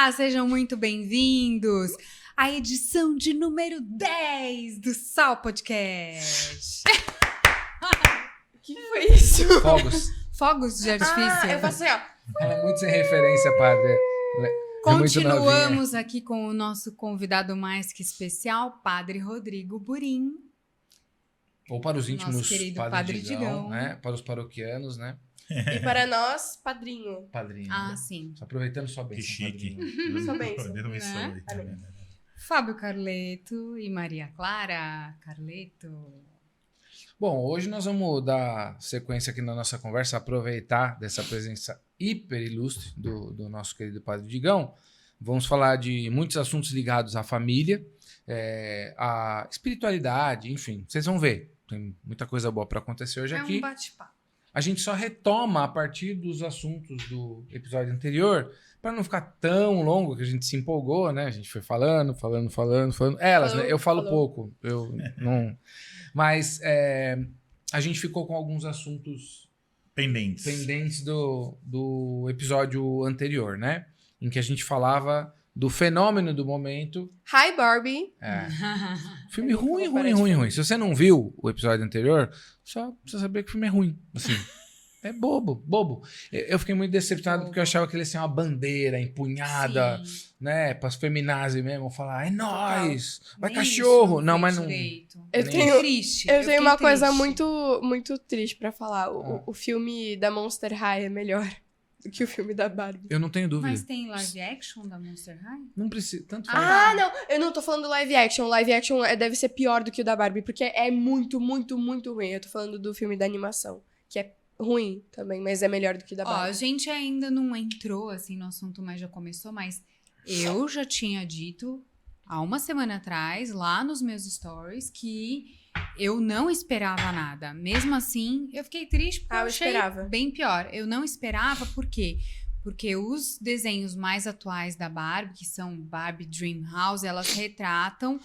Olá, sejam muito bem-vindos à edição de número 10 do Sal Podcast. O que foi isso? Fogos. Fogos de artifício. Eu faço assim, ó. Ela é muito sem referência, padre. É muito novinha. Continuamos aqui com o nosso convidado mais que especial, Padre Rodrigo Burim. Ou para os íntimos, Nosso querido Padre Digão. né? Para os paroquianos, né? E para nós, padrinho. Padrinho. Ah, né? sim. Só aproveitando sua Que bênção, chique. padrinho. Sua bênção. Dedo abençoe. Né? Amém. Fábio Carleto e Maria Clara Carleto. Bom, hoje nós vamos dar sequência aqui na nossa conversa, aproveitar dessa presença hiper ilustre do nosso querido Padre Digão. Vamos falar de muitos assuntos ligados à família, à espiritualidade, enfim. Vocês vão ver. Tem muita coisa boa para acontecer hoje aqui. Um bate-papo. A gente só retoma a partir dos assuntos do episódio anterior, para não ficar tão longo que a gente se empolgou, né? A gente foi falando. Elas, né? Eu falo pouco, eu não. Mas a gente ficou com alguns assuntos pendentes do episódio anterior, né? Em que a gente falava do fenômeno do momento. Hi, Barbie. Filme Eu vou parar de ruim. falar. Se você não viu o episódio anterior, só precisa saber que o filme é ruim. Assim, é bobo. Eu fiquei muito decepcionado porque eu achava que ele ia ser uma bandeira empunhada, Sim. né? Para as feminazes mesmo, falar, é nóis, vai Nem cachorro. isso não, fez mas não. direito. Eu Nem tenho, Triste. eu tenho uma fiquei coisa triste. muito, muito triste pra falar. O filme da Monster High é melhor do que o filme da Barbie. Eu não tenho dúvida. Mas tem live action da Monster High? Não precisa. Tanto faz. Ah, não. Eu não tô falando do live action. O live action deve ser pior do que o da Barbie, porque é muito, muito, muito ruim. Eu tô falando do filme da animação, que é ruim também, mas é melhor do que o da Ó, a Barbie. gente ainda não entrou assim no assunto, mas já começou, mas eu já tinha dito há uma semana atrás, lá nos meus stories, que eu não esperava nada. Mesmo assim, eu fiquei triste porque Ah, eu eu achei esperava. bem pior. Eu não esperava, por quê? Porque os desenhos mais atuais da Barbie, que são Barbie Dreamhouse, elas retratam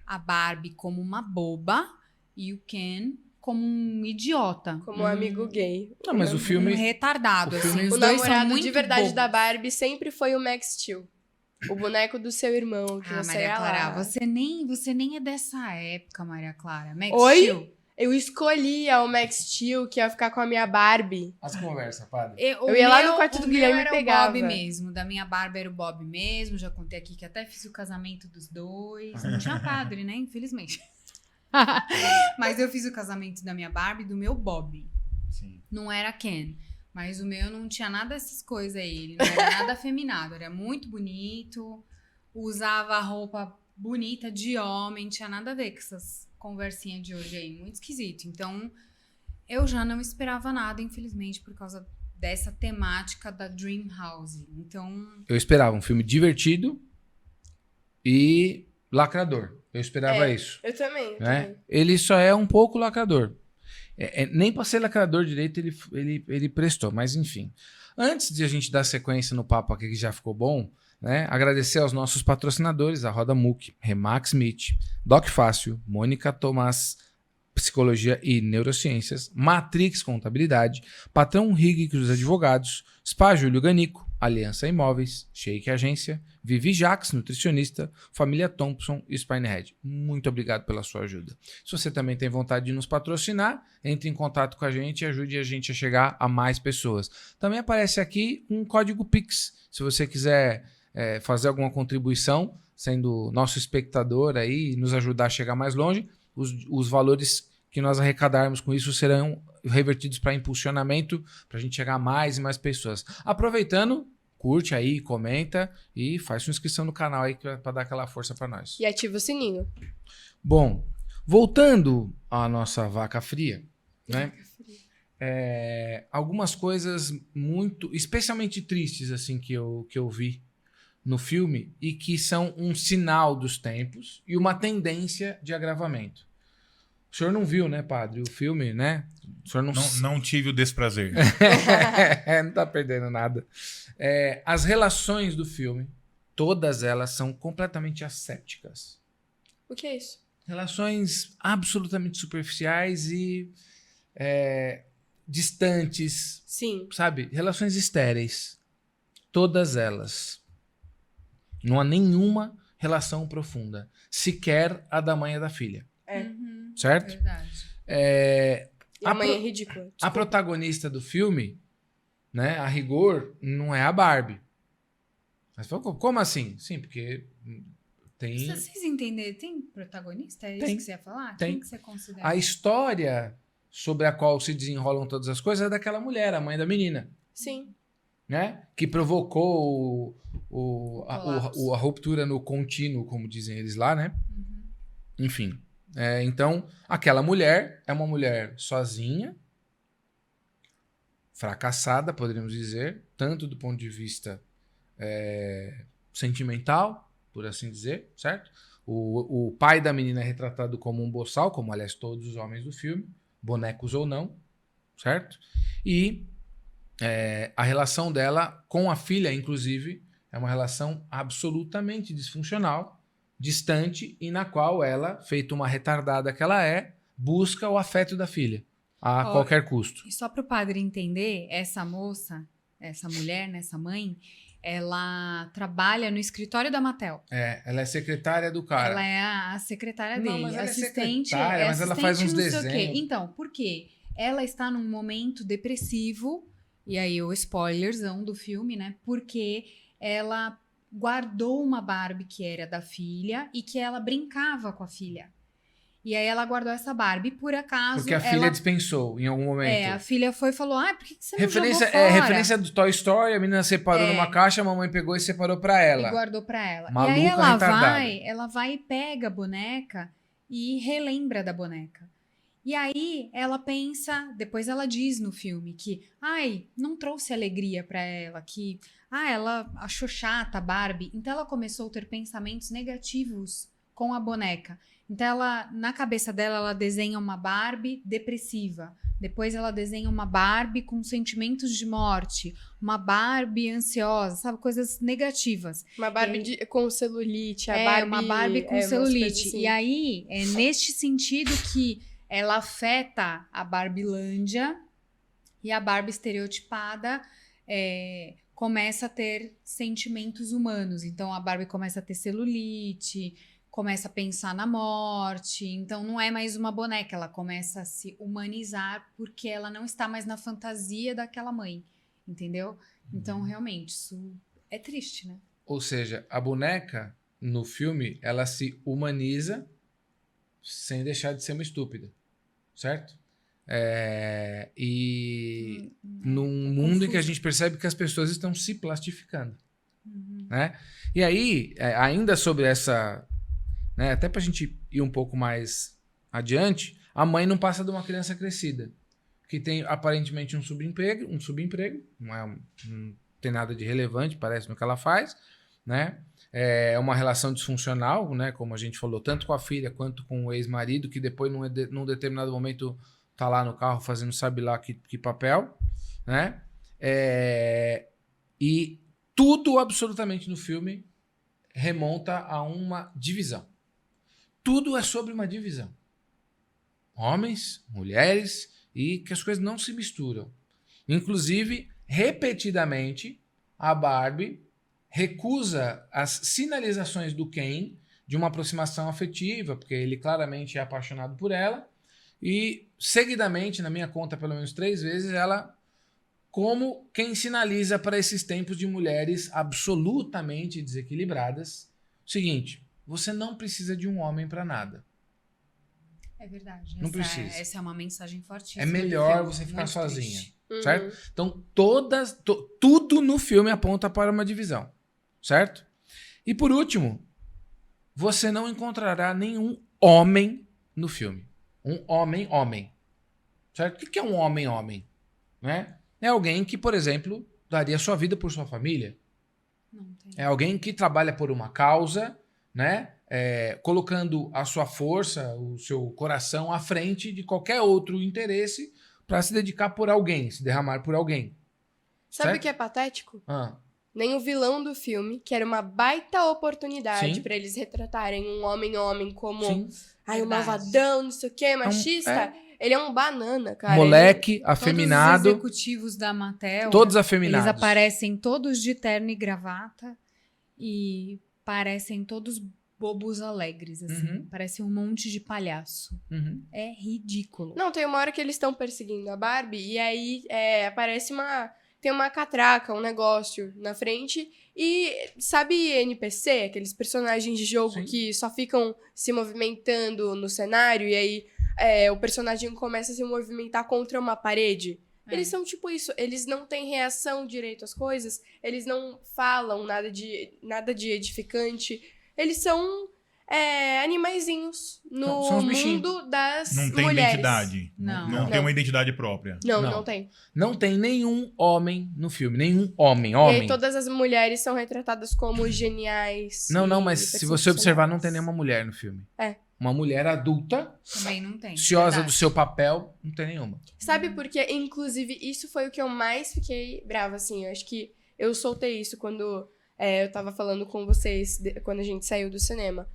a Barbie como uma boba e o Ken como um idiota. Como um amigo gay. Não, mas o filme. Um retardado, o filme- assim. Os O dois são namorado muito de verdade bobos. da Barbie sempre foi o Max Steel. O boneco do seu irmão, que Ah, você Maria ia Clara, lá. você nem é dessa época, Maria Clara. Max Oi? Steel. Eu escolhia o Max Steel, que ia ficar com a minha Barbie. As conversas, padre. Eu ia lá no quarto do Guilherme e era pegava. o Bob mesmo. Da minha Barbie era o Bob mesmo. Já contei aqui que até fiz o casamento dos dois. Não tinha padre, né? Infelizmente. Mas eu fiz o casamento da minha Barbie e do meu Bob. Sim. Não era Ken. Mas o meu não tinha nada dessas coisas aí. Ele não era nada afeminado. Era muito bonito. Usava roupa bonita de homem. Tinha nada a ver com essas conversinhas de hoje aí. Muito esquisito. Então, eu já não esperava nada, infelizmente, por causa dessa temática da Dream House. Então, Eu esperava um filme divertido e lacrador. Eu esperava isso. Eu também. Né? Ele só é um pouco lacrador. Nem para ser lacrador direito ele prestou, mas enfim. Antes de a gente dar sequência no papo aqui que já ficou bom, né? Agradecer aos nossos patrocinadores, a Roda Muc, Remax Meet, Doc Fácil, Mônica Tomás, Psicologia e Neurociências, Matrix Contabilidade, Patrão Rig Cruz Advogados, Spa Júlio Ganico, Aliança Imóveis, Shake Agência, Vivi Jax, nutricionista, Família Thompson e Spinehead. Muito obrigado pela sua ajuda. Se você também tem vontade de nos patrocinar, entre em contato com a gente e ajude a gente a chegar a mais pessoas. Também aparece aqui um código Pix. Se você quiser fazer alguma contribuição, sendo nosso espectador aí, nos ajudar a chegar mais longe, os valores que nós arrecadarmos com isso serão revertidos para impulsionamento, para a gente chegar a mais e mais pessoas. Aproveitando, curte aí, comenta e faz sua inscrição no canal aí para dar aquela força para nós. E ativa o sininho. Bom, voltando à nossa vaca fria, né? Algumas coisas muito, especialmente tristes assim que eu vi no filme e que são um sinal dos tempos e uma tendência de agravamento. O senhor não viu, né, padre, o filme, né? O senhor Não tive o desprazer. não tá perdendo nada. As relações do filme, todas elas são completamente assépticas. O que é isso? Relações absolutamente superficiais e distantes, Sim. sabe? Relações estéreis. Todas elas. Não há nenhuma relação profunda. Sequer a da mãe e da filha. Uhum, Certo? verdade. E a A mãe pro- é ridícula. A protagonista do filme, né, a rigor, não é a Barbie. Mas falou, como assim? Sim, porque tem... Vocês entenderam? Tem protagonista? É Tem. isso que você ia falar? Tem. Quem que você considera? A história sobre a qual se desenrolam todas as coisas é daquela mulher, a mãe da menina, Sim. né? Que provocou colapso. a ruptura no contínuo, como dizem eles lá, né? Uhum. Enfim. Então, aquela mulher é uma mulher sozinha, fracassada, poderíamos dizer, tanto do ponto de vista sentimental, por assim dizer, certo? O pai da menina é retratado como um boçal, como aliás todos os homens do filme, bonecos ou não, certo? E a relação dela com a filha, inclusive, é uma relação absolutamente disfuncional, distante, e na qual ela, feito uma retardada que ela é, busca o afeto da filha, a Ó, qualquer custo. E só para o padre entender, essa moça, essa mulher, né, essa mãe, ela trabalha no escritório da Mattel. Ela é secretária do cara. Ela é a secretária Não, dele. mas ela é Assistente, secretária, mas ela faz uns assistente não sei o quê. desenhos. Então, por quê? Ela está num momento depressivo, e aí o spoilerzão do filme, né? Porque ela guardou uma Barbie que era da filha e que ela brincava com a filha. E aí ela guardou essa Barbie, por acaso. Porque a filha dispensou em algum momento. A filha foi e falou: ai, por que você não Referência, jogou fora? referência do Toy Story, a menina separou numa caixa, a mamãe pegou e separou pra ela. E guardou pra ela. Maluca, e aí retardada. ela vai e pega a boneca e relembra da boneca. E aí ela pensa, depois ela diz no filme que, ai, não trouxe alegria pra ela, que, ela achou chata a Barbie. Então ela começou a ter pensamentos negativos com a boneca. Então ela, na cabeça dela, ela desenha uma Barbie depressiva. Depois ela desenha uma Barbie com sentimentos de morte, uma Barbie ansiosa, sabe? Coisas negativas. Uma Barbie com celulite, Uma Barbie com umas coisas celulite. assim. E aí, é neste sentido que ela afeta a Barbilândia e a Barbie estereotipada começa a ter sentimentos humanos. Então a Barbie começa a ter celulite, começa a pensar na morte, então não é mais uma boneca, ela começa a se humanizar porque ela não está mais na fantasia daquela mãe, entendeu? Então, realmente, isso é triste, né? Ou seja, a boneca, no filme, ela se humaniza sem deixar de ser uma estúpida, certo? E num mundo em que a gente percebe que as pessoas estão se plastificando, né? E aí, ainda sobre essa... Né, até pra gente ir um pouco mais adiante, a mãe não passa de uma criança crescida, que tem aparentemente um subemprego, não tem nada de relevante, parece, no que ela faz, né? É uma relação disfuncional, né? Como a gente falou, tanto com a filha quanto com o ex-marido, que depois, num determinado momento, tá lá no carro fazendo sabe lá que papel, né? E tudo absolutamente no filme remonta a uma divisão. Tudo é sobre uma divisão. Homens, mulheres, e que as coisas não se misturam. Inclusive, repetidamente, a Barbie recusa as sinalizações do Ken de uma aproximação afetiva, porque ele claramente é apaixonado por ela, e seguidamente, na minha conta pelo menos 3 vezes, ela, como quem sinaliza para esses tempos de mulheres absolutamente desequilibradas, o seguinte: você não precisa de um homem para nada. É verdade. Não precisa. Essa é uma mensagem fortíssima. É melhor do filme, você ficar muito sozinha. triste. Certo? Então, tudo no filme aponta para uma divisão. Certo? E por último, você não encontrará nenhum homem no filme. Um homem. Certo? O que é um homem? Né? É alguém que, por exemplo, daria sua vida por sua família. Não tem. É alguém que trabalha por uma causa, né? Colocando a sua força, o seu coração à frente de qualquer outro interesse para se dedicar por alguém, se derramar por alguém. Sabe certo? o que é patético? Ah, Nem o vilão do filme, que era uma baita oportunidade Sim. pra eles retratarem um homem como sim. ai, um Verdade. malvadão, não sei o que, machista. Ele é um banana, cara. Moleque, Todos os afeminado, executivos da Mattel, todos eles afeminados. aparecem todos de terno e gravata e parecem todos bobos alegres, assim. Uhum. Parece um monte de palhaço. Uhum. É ridículo. Não, tem uma hora que eles estão perseguindo a Barbie e aí aparece tem uma catraca, um negócio na frente. E sabe NPC, aqueles personagens de jogo Sim. que só ficam se movimentando no cenário e aí o personagem começa a se movimentar contra uma parede? É. Eles são tipo isso, eles não têm reação direito às coisas, eles não falam nada de edificante, eles são animaizinhos no São os bichinhos. mundo das Não tem mulheres. identidade. Não. Não tem Não. uma identidade própria. Não, Não. não tem. Não tem nenhum homem no filme. Nenhum homem. E aí todas as mulheres são retratadas como geniais. Não, e mas se você observar, não tem nenhuma mulher no filme. É. Uma mulher adulta, Também não tem. ciosa verdade. do seu papel, não tem nenhuma. Sabe por quê? Inclusive, isso foi o que eu mais fiquei brava, assim. Eu acho que eu soltei isso quando eu tava falando com vocês, quando a gente saiu do cinema.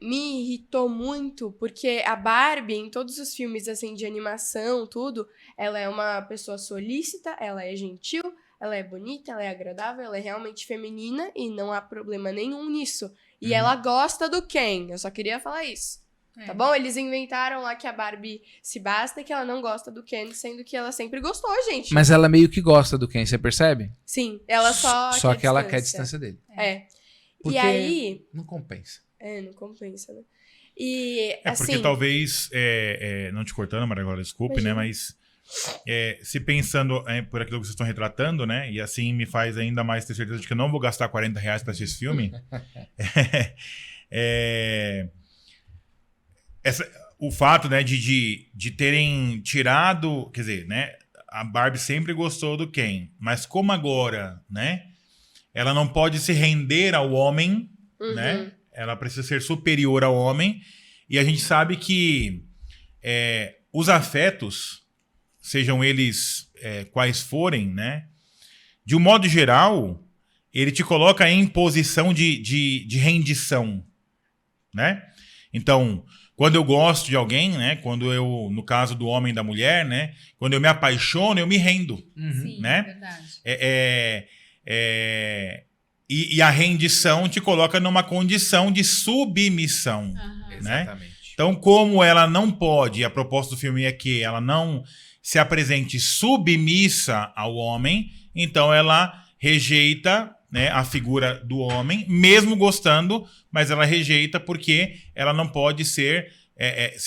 Me irritou muito, porque a Barbie, em todos os filmes, assim, de animação, tudo, ela é uma pessoa solícita, ela é gentil, ela é bonita, ela é agradável, ela é realmente feminina e não há problema nenhum nisso. E ela gosta do Ken, eu só queria falar isso. É. Tá bom? Eles inventaram lá que a Barbie se basta e que ela não gosta do Ken, sendo que ela sempre gostou, gente. Mas ela meio que gosta do Ken, você percebe? Sim, ela só Só quer que ela quer a distância. distância dele. É. Porque E aí... não compensa. não compensa, né? E, assim... Porque talvez, não te cortando, Maria Glória, desculpe, Imagina. né? Mas se pensando por aquilo que vocês estão retratando, né? E assim me faz ainda mais ter certeza de que eu não vou gastar R$40 pra assistir esse filme. O fato, né, de terem tirado... Quer dizer, né? A Barbie sempre gostou do Ken. Mas como agora, né? Ela não pode se render ao homem, né? Ela precisa ser superior ao homem. E a gente sabe que os afetos, sejam eles quais forem, né? De um modo geral, ele te coloca em posição de rendição, né? Então, quando eu gosto de alguém, né? Quando eu, no caso do homem e da mulher, né? Quando eu me apaixono, eu me rendo, Sim, né? verdade. E a rendição te coloca numa condição de submissão. Aham. Exatamente. Então, como ela não pode, a proposta do filme é que ela não se apresente submissa ao homem, então ela rejeita, né, a figura do homem, mesmo gostando, mas ela rejeita porque ela não pode se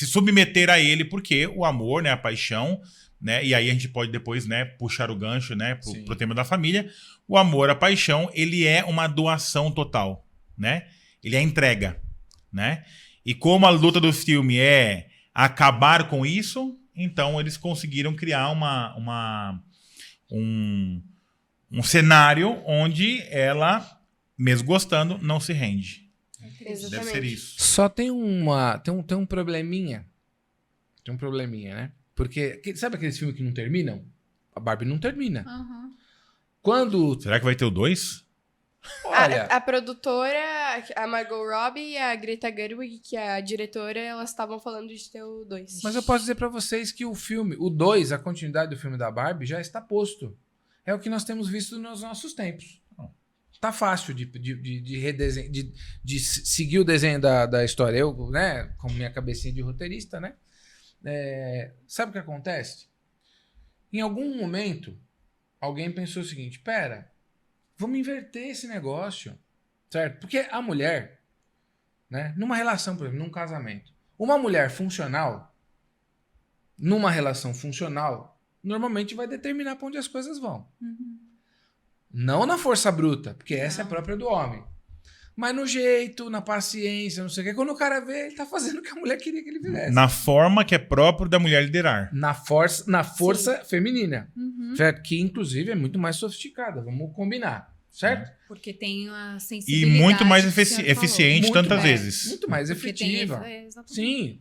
submeter a ele, porque o amor, né, a paixão, né, e aí a gente pode depois, né, puxar o gancho, né, pro tema da família. O amor, a paixão, ele é uma doação total, né? Ele é entrega, né? E como a luta do filme é acabar com isso, então eles conseguiram criar um cenário onde ela, mesmo gostando, não se rende. Exatamente. Deve ser isso. Só tem um probleminha. Tem um probleminha, né? Porque, sabe aqueles filmes que não terminam? A Barbie não termina. Aham. Quando... Será que vai ter o 2? Olha... A produtora, a Margot Robbie e a Greta Gerwig, que é a diretora, elas estavam falando de ter o 2. Mas eu posso dizer pra vocês que o filme, o 2, a continuidade do filme da Barbie, já está posto. É o que nós temos visto nos nossos tempos. Tá fácil de seguir o desenho da história. Eu, né, com minha cabecinha de roteirista, né? Sabe o que acontece? Em algum momento, alguém pensou o seguinte: pera, vamos inverter esse negócio, certo? Porque a mulher, né, numa relação, por exemplo, num casamento, uma mulher funcional, numa relação funcional, normalmente vai determinar para onde as coisas vão. Uhum. Não na força bruta, porque essa é própria do homem. Mas no jeito, na paciência, não sei o quê. Quando o cara vê, ele tá fazendo o que a mulher queria que ele fizesse. Na forma que é próprio da mulher liderar. Na força feminina. Uhum. Certo? Que, inclusive, é muito mais sofisticada. Vamos combinar. Certo? Porque tem a E sensibilidade. muito mais que o senhor falou. eficiente Muito tantas mais. vezes. Muito mais Porque tem efetiva. exatamente. Sim.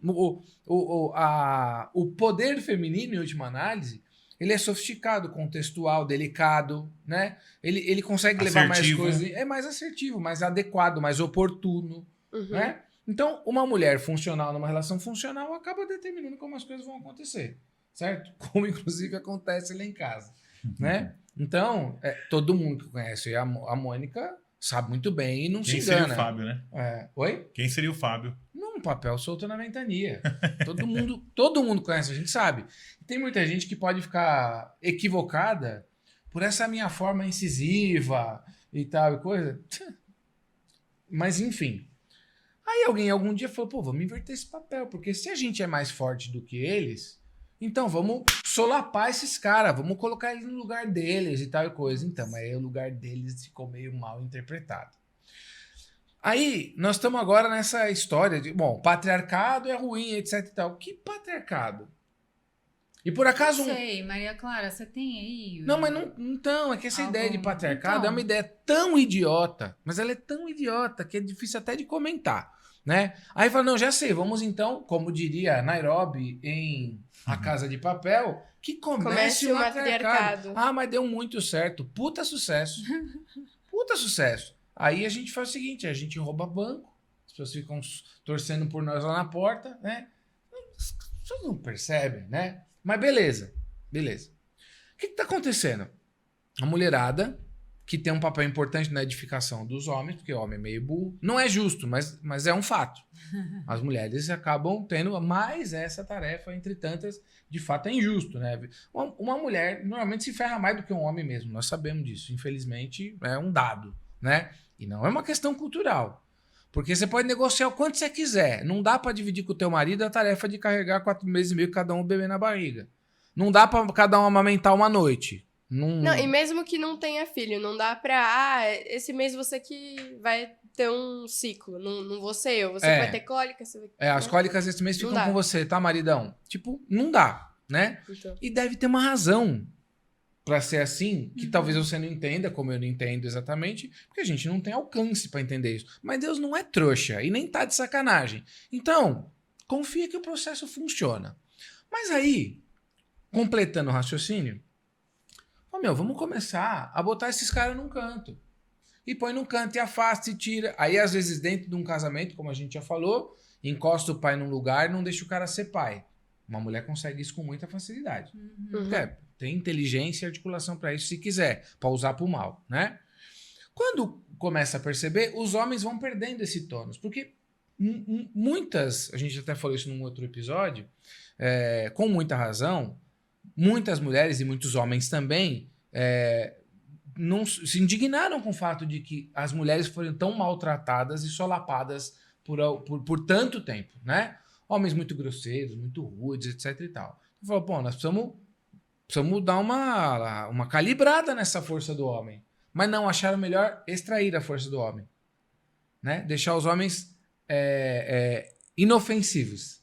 O poder feminino, em última análise, ele é sofisticado, contextual, delicado, né? Ele consegue levar mais Assertivo. coisas. É mais assertivo, mais adequado, mais oportuno, né? Então, uma mulher funcional numa relação funcional acaba determinando como as coisas vão acontecer, certo? Como, inclusive, acontece lá em casa, né? Então, todo mundo que conhece a Mônica sabe muito bem e não Quem se seria engana. o Fábio, né? Oi? Quem seria o Fábio? Num papel solto na ventania. Todo mundo conhece, a gente sabe. Tem muita gente que pode ficar equivocada por essa minha forma incisiva e tal e coisa. Mas enfim. Aí alguém algum dia falou, pô, vamos inverter esse papel, porque se a gente é mais forte do que eles, então vamos solapar esses caras, vamos colocar eles no lugar deles e tal e coisa. Então, mas aí o lugar deles ficou meio mal interpretado. Aí, nós estamos agora nessa história de, bom, patriarcado é ruim, etc e tal. Que patriarcado? E por acaso... Não sei, Maria Clara, você tem aí? Não, mas não, então, é que essa ideia de Algum- patriarcado Então. é uma ideia tão idiota, mas ela é tão idiota que é difícil até de comentar, né? Aí fala, não, já sei, vamos então, como diria Nairobi em A Casa de Papel, que comece o matriarcado. Ah, mas deu muito certo. Puta sucesso. Puta sucesso. Aí a gente faz o seguinte, a gente rouba banco, as pessoas ficam torcendo por nós lá na porta, né? As pessoas não percebem, né? Mas beleza, beleza. O que tá acontecendo? A mulherada, que tem um papel importante na edificação dos homens, porque o homem é meio burro, não é justo, mas é um fato. As mulheres acabam tendo mais essa tarefa, entre tantas, de fato é injusto, né? Uma mulher normalmente se ferra mais do que um homem mesmo, nós sabemos disso, infelizmente é um dado, né? E não é uma questão cultural. Porque você pode negociar o quanto você quiser. Não dá pra dividir com o teu marido a tarefa de carregar 4 meses e meio cada um bebê na barriga. Não dá pra cada um amamentar uma noite. Não, e mesmo que não tenha filho, não dá pra... esse mês você que vai ter um ciclo, não vou ser eu. Você que vai ter cólica. Você vai... As cólicas esse mês Não ficam dá. com você, tá, maridão? Tipo, não dá, né? Então. E deve ter uma razão pra ser assim, que talvez você não entenda, como eu não entendo exatamente, porque a gente não tem alcance pra entender isso. Mas Deus não é trouxa e nem tá de sacanagem. Então, confia que o processo funciona. Mas aí, completando o raciocínio, vamos começar a botar esses caras num canto. E põe num canto e afasta e tira. Aí, às vezes, dentro de um casamento, como a gente já falou, encosta o pai num lugar e não deixa o cara ser pai. Uma mulher consegue isso com muita facilidade. Tem inteligência e articulação para isso, se quiser, para usar para o mal, né? Quando começa a perceber, os homens vão perdendo esse tônus, porque muitas, a gente até falou isso num outro episódio, com muita razão, muitas mulheres e muitos homens também não se indignaram com o fato de que as mulheres foram tão maltratadas e solapadas por tanto tempo, né? Homens muito grosseiros, muito rudes, etc e tal. Falou, pô, nós precisamos dar uma calibrada nessa força do homem. Mas não, acharam melhor extrair a força do homem. Né? Deixar os homens inofensivos.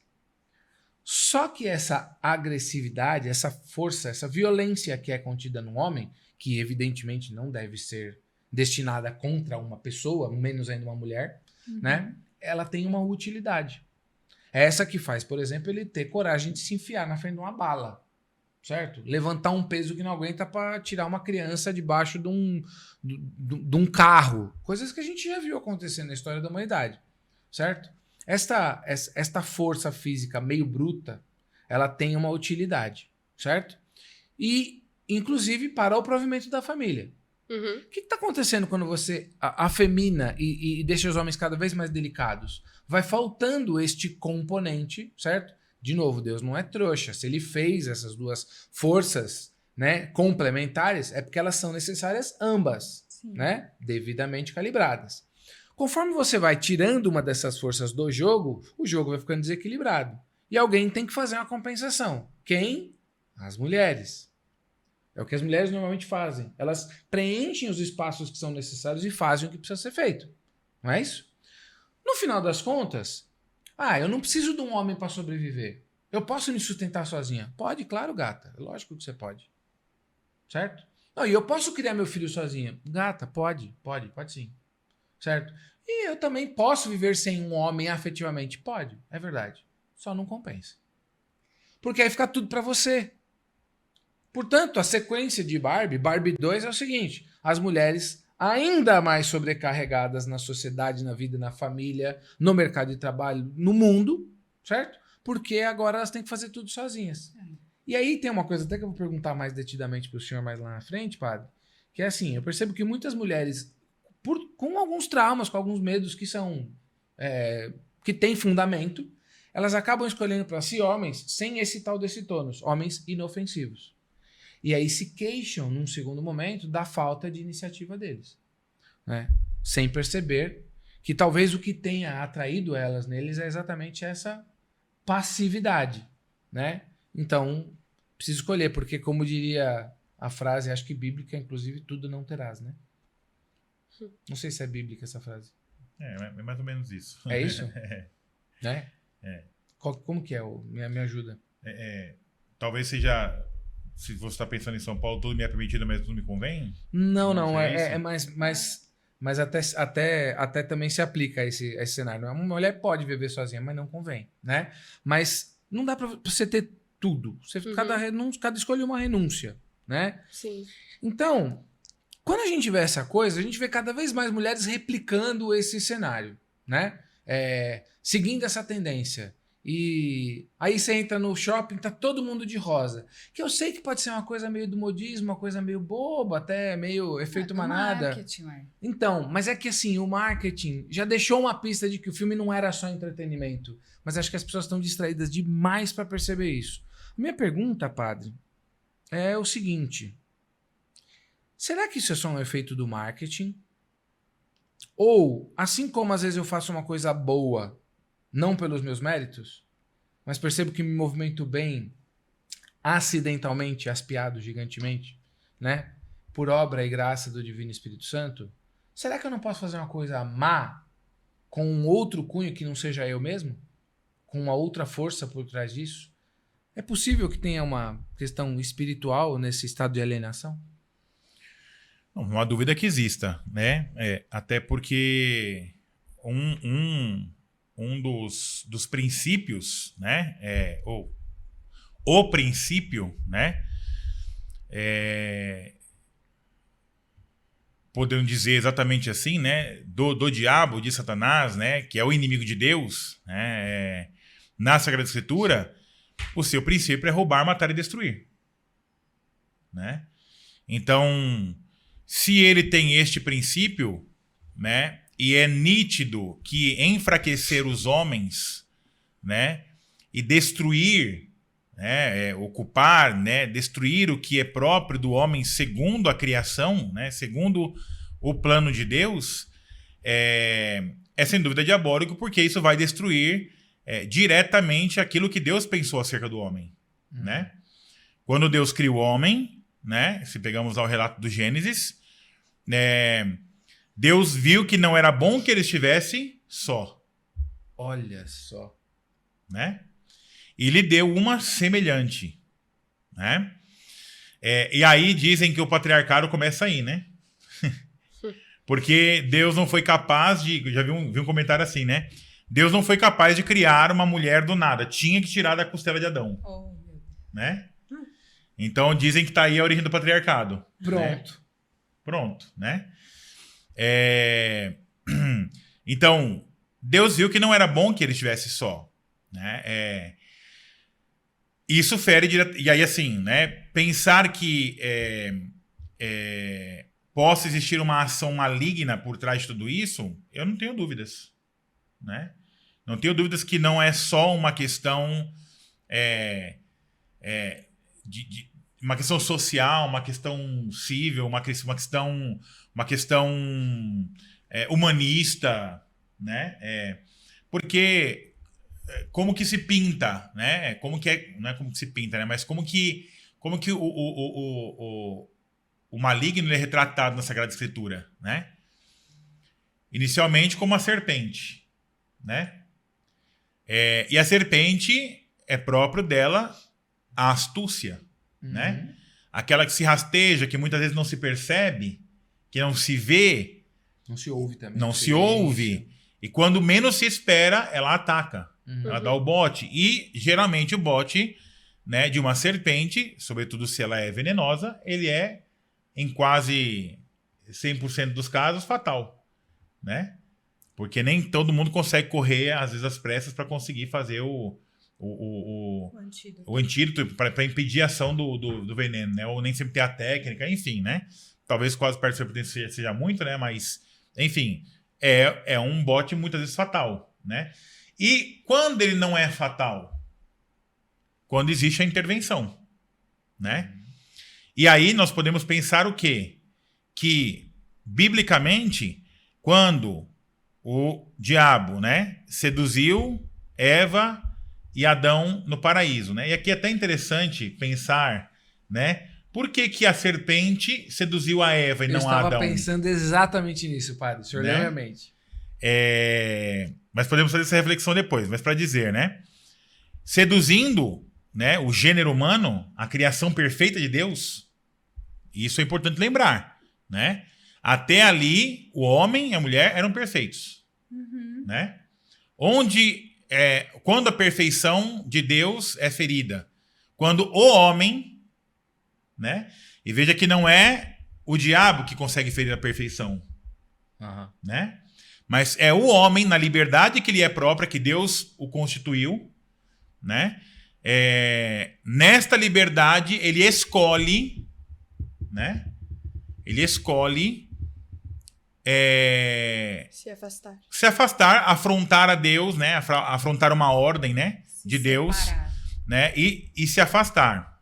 Só que essa agressividade, essa força, essa violência que é contida no homem, que evidentemente não deve ser destinada contra uma pessoa, menos ainda uma mulher, né? Ela tem uma utilidade. É essa que faz, por exemplo, ele ter coragem de se enfiar na frente de uma bala. Certo? Levantar um peso que não aguenta para tirar uma criança debaixo de um carro. Coisas que a gente já viu acontecer na história da humanidade. Certo? Esta força física meio bruta, ela tem uma utilidade. Certo? E, inclusive, para o provimento da família. O que está acontecendo quando você afemina e deixa os homens cada vez mais delicados? Vai faltando este componente, certo? De novo, Deus não é trouxa. Se ele fez essas duas forças, né, complementares, é porque elas são necessárias ambas, né, devidamente calibradas. Conforme você vai tirando uma dessas forças do jogo, o jogo vai ficando desequilibrado. E alguém tem que fazer uma compensação. Quem? As mulheres. É o que as mulheres normalmente fazem. Elas preenchem os espaços que são necessários e fazem o que precisa ser feito. Não é isso? No final das contas, eu não preciso de um homem para sobreviver. Eu posso me sustentar sozinha. Pode, claro, gata. É lógico que você pode. Certo? Não, e eu posso criar meu filho sozinha. Gata, pode sim. Certo? E eu também posso viver sem um homem afetivamente. Pode, é verdade. Só não compensa. Porque aí fica tudo para você. Portanto, a sequência de Barbie 2 é o seguinte: as mulheres ainda mais sobrecarregadas na sociedade, na vida, na família, no mercado de trabalho, no mundo, certo? Porque agora elas têm que fazer tudo sozinhas. E aí tem uma coisa até que eu vou perguntar mais detidamente para o senhor mais lá na frente, padre, que é assim, eu percebo que muitas mulheres, com alguns traumas, com alguns medos que são que têm fundamento, elas acabam escolhendo para si homens sem esse tal desse tônus, homens inofensivos. E aí se queixam, num segundo momento, da falta de iniciativa deles, né? Sem perceber que talvez o que tenha atraído elas neles é exatamente essa passividade, né? Então, preciso escolher, porque como diria a frase, acho que bíblica, inclusive, tudo não terás, né? Não sei se é bíblica essa frase. É mais ou menos isso. É isso? Né? É. Como que é? Me ajuda. Talvez seja... Se você está pensando em São Paulo, tudo me é permitido, mas tudo me convém? Não. É Mas até também se aplica a esse cenário. Uma mulher pode viver sozinha, mas não convém, né? Mas não dá para você ter tudo. Cada escolha é uma renúncia, né? Sim. Então, quando a gente vê essa coisa, a gente vê cada vez mais mulheres replicando esse cenário, né? Seguindo essa tendência. E aí você entra no shopping, tá todo mundo de rosa. Que eu sei que pode ser uma coisa meio do modismo, uma coisa meio boba, até meio efeito manada. Marketing, Então, mas é que assim, o marketing já deixou uma pista de que o filme não era só entretenimento. Mas acho que as pessoas estão distraídas demais para perceber isso. Minha pergunta, padre, é o seguinte. Será que isso é só um efeito do marketing? Ou, assim como às vezes eu faço uma coisa boa, não pelos meus méritos, mas percebo que me movimento bem acidentalmente, aspiado gigantemente, né? Por obra e graça do Divino Espírito Santo, será que eu não posso fazer uma coisa má com um outro cunho que não seja eu mesmo? Com uma outra força por trás disso? É possível que tenha uma questão espiritual nesse estado de alienação? Uma dúvida que exista, né? Até porque um dos princípios, né? O princípio, né? Podemos dizer exatamente assim, né? Do diabo, de Satanás, né? Que é o inimigo de Deus, né? Na Sagrada Escritura, o seu princípio é roubar, matar e destruir, né? Então, se ele tem este princípio, né? E é nítido que enfraquecer os homens, né? E destruir, né? Ocupar, né? Destruir o que é próprio do homem segundo a criação, né? Segundo o plano de Deus, é sem dúvida diabólico, porque isso vai destruir diretamente aquilo que Deus pensou acerca do homem, né? Quando Deus cria o homem, né? Se pegamos lá o relato do Gênesis, Deus viu que não era bom que ele estivesse só. Olha só. Né? E lhe deu uma semelhante. Né? E aí dizem que o patriarcado começa aí, né? Porque Deus não foi capaz de... Já vi um comentário assim, né? Deus não foi capaz de criar uma mulher do nada. Tinha que tirar da costela de Adão. Oh, né? Então dizem que tá aí a origem do patriarcado. Pronto. Né? Pronto, né? Então, Deus viu que não era bom que ele estivesse só. Né? Isso fere direto. E aí, assim, né? Pensar que possa existir uma ação maligna por trás de tudo isso, eu não tenho dúvidas. Né? Não tenho dúvidas que não é só uma questão uma questão social, uma questão civil, uma questão humanista, né? Porque como que se pinta, né? Como que não é como que se pinta, né? Mas como que o maligno é retratado na Sagrada Escritura, né? Inicialmente como uma serpente, né? E a serpente é próprio dela a astúcia, né? Aquela que se rasteja, que muitas vezes não se percebe, que não se vê, não se ouve também. Não se ouve. E quando menos se espera, ela ataca. Ela dá o bote. E geralmente o bote, né, de uma serpente, sobretudo se ela é venenosa, ele é, em quase 100% dos casos, fatal, né? Porque nem todo mundo consegue correr, às vezes, às pressas para conseguir fazer o antídoto para impedir a ação do veneno, né? Ou nem sempre ter a técnica, enfim, né? Talvez quase perto da serpente seja muito, né? Mas Enfim, é um bote muitas vezes fatal, né? E quando ele não é fatal? Quando existe a intervenção, né? E aí nós podemos pensar o quê? Que, biblicamente, quando o diabo, né, seduziu Eva e Adão no paraíso, né? E aqui é até interessante pensar, né? Por que a serpente seduziu a Eva e não a Adão? Eu estava pensando exatamente nisso, padre. O senhor leu minha mente. Mas podemos fazer essa reflexão depois. Mas para dizer, né? Seduzindo, né, o gênero humano, a criação perfeita de Deus, isso é importante lembrar, né? Até ali, o homem e a mulher eram perfeitos, né? Quando a perfeição de Deus é ferida? Quando o homem, né? E veja que não é o diabo que consegue ferir a perfeição, né? Mas é o homem, na liberdade que lhe é própria, que Deus o constituiu, né? Nesta liberdade, ele escolhe, né? Ele escolhe se afastar, afrontar a Deus, né? Afrontar uma ordem, né? De Deus, né? E se afastar.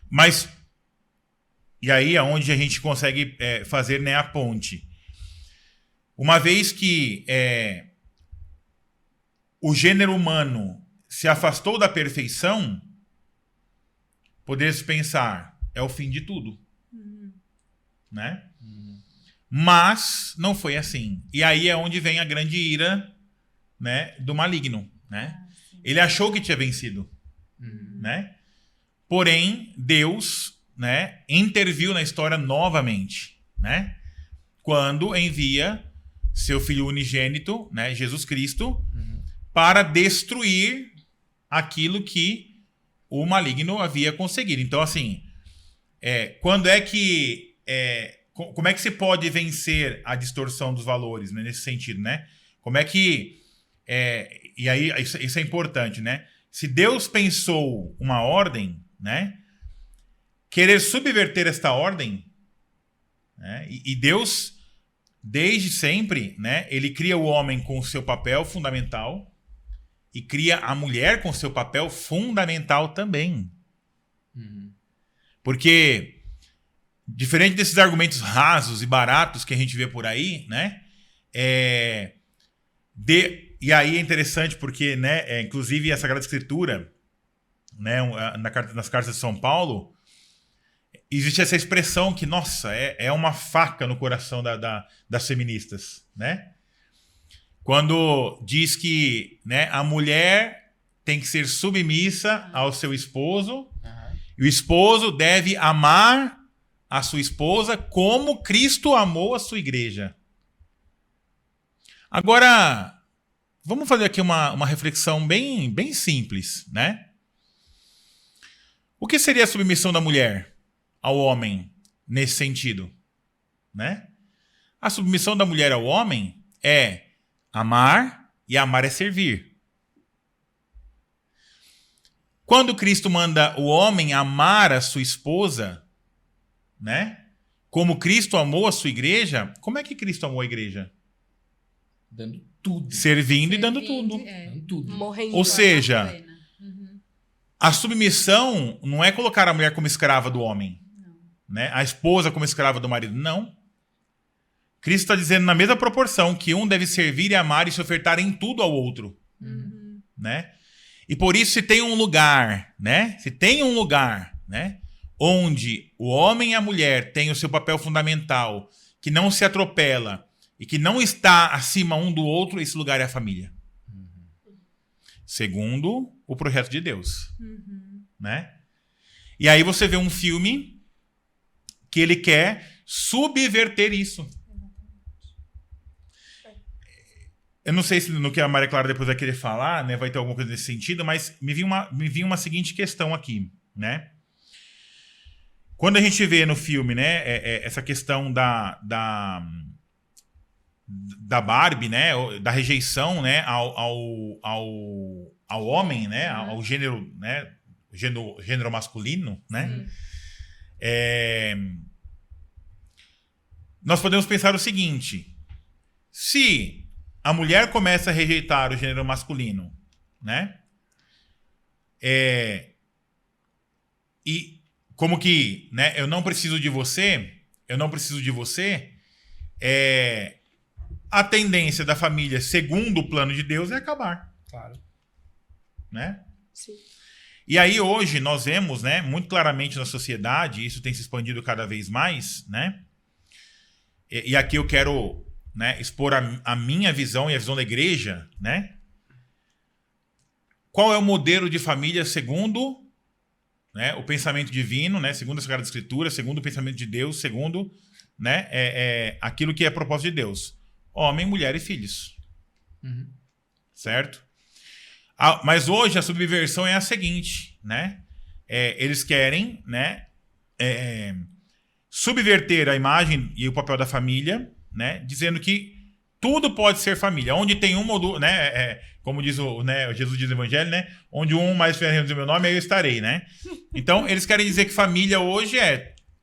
Mas, e aí é onde a gente consegue fazer, né, a ponte. Uma vez que o gênero humano se afastou da perfeição, poderia-se pensar, é o fim de tudo. Né? Mas não foi assim. E aí é onde vem a grande ira, né, do maligno. Né? Ele achou que tinha vencido. Né? Porém, Deus, né, interviu na história novamente. Né? Quando envia seu Filho unigênito, né, Jesus Cristo, para destruir aquilo que o maligno havia conseguido. Então, assim, quando é que... como é que se pode vencer a distorção dos valores, né, nesse sentido, né? Como é que... e aí, isso é importante, né? Se Deus pensou uma ordem, né? Querer subverter esta ordem, né? E Deus, desde sempre, né? Ele cria o homem com o seu papel fundamental e cria a mulher com o seu papel fundamental também. Porque... diferente desses argumentos rasos e baratos que a gente vê por aí, né? E aí é interessante porque, né, inclusive a Sagrada Escritura, né, nas cartas de São Paulo, existe essa expressão que, nossa, é uma faca no coração das feministas, né? Quando diz que, né, a mulher tem que ser submissa ao seu esposo, e o esposo deve amar a sua esposa como Cristo amou a sua igreja. Agora, vamos fazer aqui uma reflexão bem, bem simples, né? O que seria a submissão da mulher ao homem nesse sentido, né? A submissão da mulher ao homem é amar, e amar é servir. Quando Cristo manda o homem amar a sua esposa, né? Como Cristo amou a sua igreja, como é que Cristo amou a igreja? Dando tudo. Servindo e dando tudo. Dando tudo. morrendo. Ou seja, a submissão não é colocar a mulher como escrava do homem, né? A esposa como escrava do marido. Não. Cristo está dizendo na mesma proporção que um deve servir e amar e se ofertar em tudo ao outro. Né? E por isso, se tem um lugar, né? Se tem um lugar, né, onde o homem e a mulher têm o seu papel fundamental, que não se atropela e que não está acima um do outro, esse lugar é a família. Segundo o projeto de Deus. Né? E aí você vê um filme que ele quer subverter isso. Eu não sei se no que a Maria Clara depois vai querer falar, né, vai ter alguma coisa nesse sentido, mas me vinha uma seguinte questão aqui, né? Quando a gente vê no filme, né, essa questão da Barbie, né, da rejeição, né, ao homem, né, ao gênero, né, gênero masculino, né, nós podemos pensar o seguinte: Se a mulher começa a rejeitar o gênero masculino, né? E como que, né? Eu não preciso de você, a tendência da família, segundo o plano de Deus, é acabar, Claro. né? Sim. E aí hoje nós vemos, né, muito claramente na sociedade, isso tem se expandido cada vez mais, né? E aqui eu quero, né, expor a minha visão e a visão da igreja, né? Qual é o modelo de família segundo, né, o pensamento divino, né, segundo a Sagrada Escritura, segundo o pensamento de Deus, segundo, né, aquilo que é propósito de Deus? Homem, mulher e filhos. Uhum. Certo? Mas hoje a subversão é a seguinte, né? Eles querem, né, subverter a imagem e o papel da família, né, dizendo que tudo pode ser família. Onde tem uma ou duas, né, como diz né, Jesus diz no Evangelho, né, onde um mais estiver reunido no meu nome, aí eu estarei, né? Então, eles querem dizer que família hoje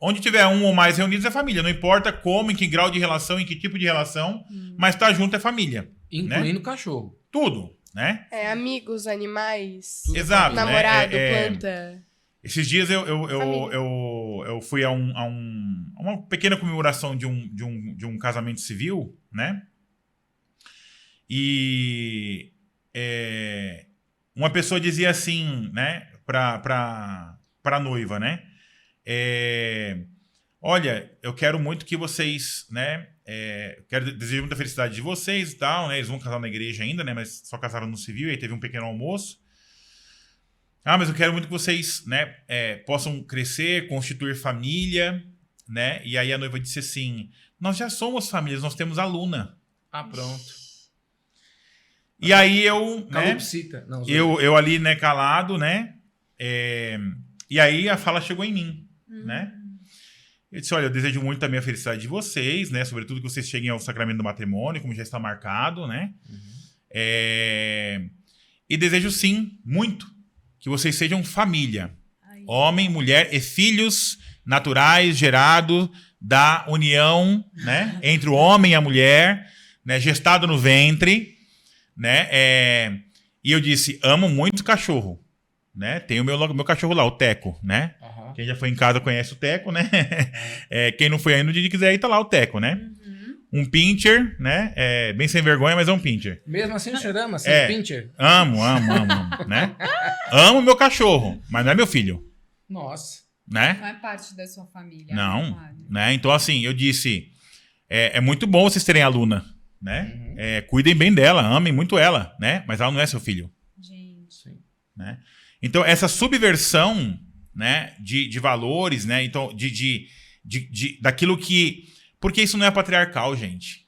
onde tiver um ou mais reunidos é família. Não importa como, em que grau de relação, em que tipo de relação, mas tá junto é família. Incluindo o cachorro. Tudo, né? Amigos, animais, Exato. namorado, né? planta. Esses dias eu fui a uma pequena comemoração de um casamento civil, né? E uma pessoa dizia assim, né, pra noiva, né? Olha, eu quero muito que vocês, né? Desejo muita felicidade de vocês e tal, né? Eles vão casar na igreja ainda, né? Mas só casaram no civil, e aí teve um pequeno almoço. Mas eu quero muito que vocês, né, possam crescer, constituir família, né? E aí a noiva disse assim: nós já somos famílias, nós temos a Luna. Pronto. E aí eu, né? Calopsita. Não, Eu ali, né, calado, né? E aí a fala chegou em mim, né? Eu disse: olha, eu desejo muito também a felicidade de vocês, né? Sobretudo que vocês cheguem ao sacramento do matrimônio, como já está marcado, né? E desejo, sim, muito, que vocês sejam família. Homem, mulher e filhos naturais gerados da união, né? Entre o homem e a mulher, né? Gestado no ventre, né? E eu disse: amo muito cachorro, né? Tem o meu cachorro lá, o Teco, né? Uhum. Quem já foi em casa conhece o Teco, né? Quem não foi ainda, no dia que quiser ir, tá lá o Teco, né? Um pincher, né? Bem sem vergonha, mas é um pincher. Mesmo assim, o senhor ama ser pincher? Amo, né? Amo meu cachorro, mas não é meu filho, Nossa. né? Não é parte da sua família. Não, Mário. né? Então, assim, eu disse: é muito bom vocês terem a Luna, né? Cuidem bem dela, amem muito ela, né? Mas ela não é seu filho, Gente. Sim. né? Então, essa subversão, né, de valores, né? Então, daquilo que... Porque isso não é patriarcal, gente,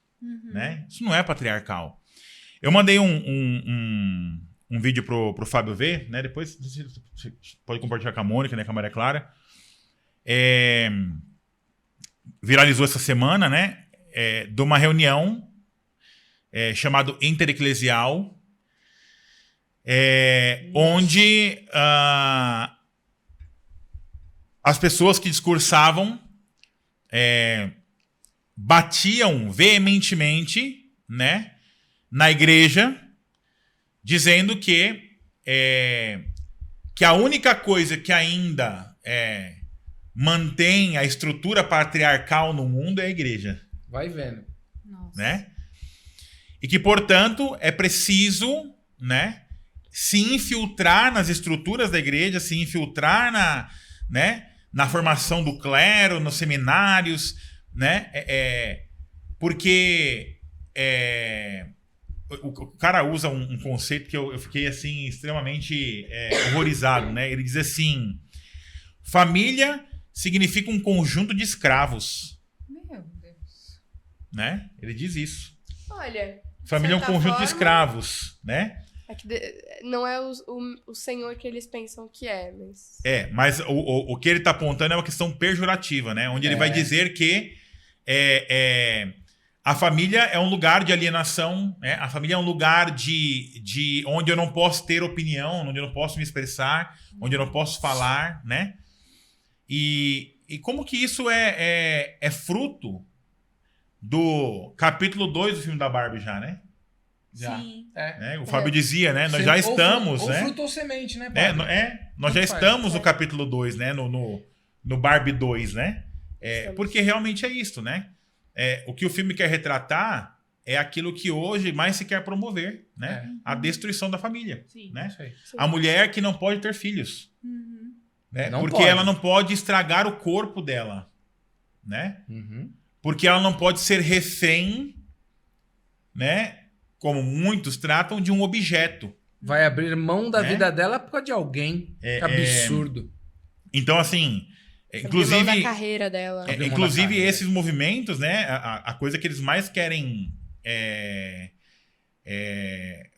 né? Isso não é patriarcal. Eu mandei um vídeo pro Fábio ver, né? Depois você pode compartilhar com a Mônica, né? Com a Maria Clara. Viralizou essa semana, né? De uma reunião chamado Intereclesial, onde as pessoas que discursavam batiam veementemente, né, na igreja, dizendo que a única coisa que ainda mantém a estrutura patriarcal no mundo é a igreja. Vai vendo. Nossa. Né? E que, portanto, é preciso, né, se infiltrar nas estruturas da igreja, se infiltrar na formação do clero, nos seminários, né? Porque o cara usa um conceito que eu fiquei assim extremamente horrorizado, né? Ele diz assim: família significa um conjunto de escravos, Meu Deus. né? Ele diz isso. Olha, Família é um certa conjunto de forma, escravos, né? não é o senhor que eles pensam que é, mas... Mas o que ele está apontando é uma questão pejorativa, né? Onde ele vai dizer que a família é um lugar de alienação, né? A família é um lugar de onde eu não posso ter opinião, onde eu não posso me expressar, onde eu não posso falar, né? E como que isso é fruto, do capítulo 2 do filme da Barbie já, né? Já. Sim. O Fábio dizia, né? Nós já estamos, ou né? fruto ou semente, né, É, padre? nós já Tanto faz. estamos no capítulo 2, né? No Barbie 2, né? Estamos. Porque realmente é isso, né? O que o filme quer retratar é aquilo que hoje mais se quer promover, né? A destruição da família, Sim. né? Isso aí. Sim. A mulher que não pode ter filhos, Uhum. né? Não Porque pode. ela não pode estragar o corpo dela, né? Uhum. Porque ela não pode ser refém, né? Como muitos tratam, de um objeto. Vai abrir mão da Né? vida dela por causa de alguém. Que absurdo. Então, assim, Abrir mão da inclusive, carreira dela. Abrir mão da inclusive carreira. esses movimentos, né? A coisa que eles mais querem.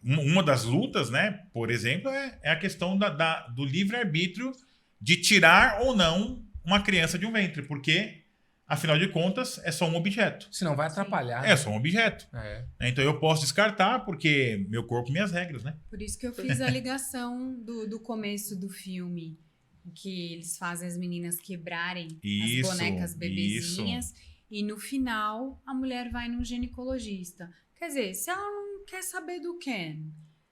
Uma das lutas, né? Por exemplo, é a questão do livre-arbítrio de tirar ou não uma criança de um ventre. Porque, afinal de contas, é só um objeto. Senão vai atrapalhar. É só um objeto. É. Então eu posso descartar porque meu corpo, minhas regras, né? Por isso que eu fiz a ligação do começo do filme, que eles fazem as meninas quebrarem Isso, as bonecas bebezinhas. E no final, a mulher vai num ginecologista. Quer dizer, se ela não quer saber do Ken,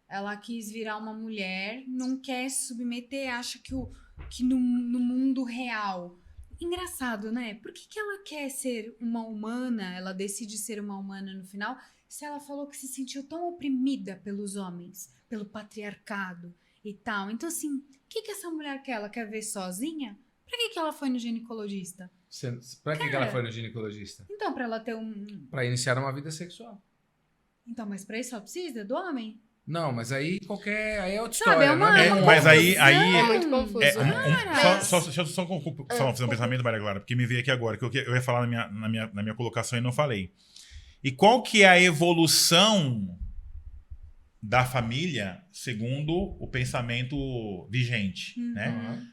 ela quis virar uma mulher, não quer se submeter, acha que no mundo real... Engraçado, né? Por que ela quer ser uma humana, ela decide ser uma humana no final, se ela falou que se sentiu tão oprimida pelos homens, pelo patriarcado e tal. Então, assim, o que essa mulher quer? Ela quer ver sozinha? Pra que ela foi no ginecologista? Pra que ela foi no ginecologista? Então, pra ela ter Pra iniciar uma vida sexual. Então, mas pra isso ela precisa do homem? Não, mas aí aí é outra Sabe, história. é uma- né? é uma Mas aí É muito confuso. deixa eu só fazer um pensamento, Maria Clara, porque me veio aqui agora, que eu ia falar na minha colocação e não falei. E qual que é a evolução da família segundo o pensamento vigente, né? Uhum.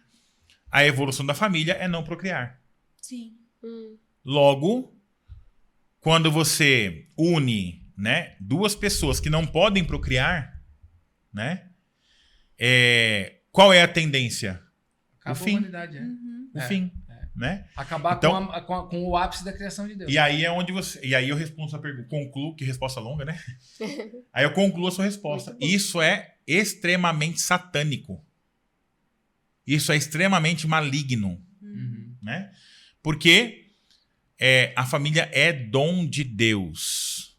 A evolução da família é não procriar. Sim. Logo, quando você une, né, duas pessoas que não podem procriar, né? Qual é a tendência? Acaba O fim. a humanidade, O fim, né? Acabar Então- com o ápice da criação de Deus. E aí é onde e aí eu respondo a sua pergunta, concluo, que resposta longa, né? Aí eu concluo a sua resposta. Muito bom. Isso é extremamente satânico. Isso é extremamente maligno, Uhum. né? Porque a família é dom de Deus,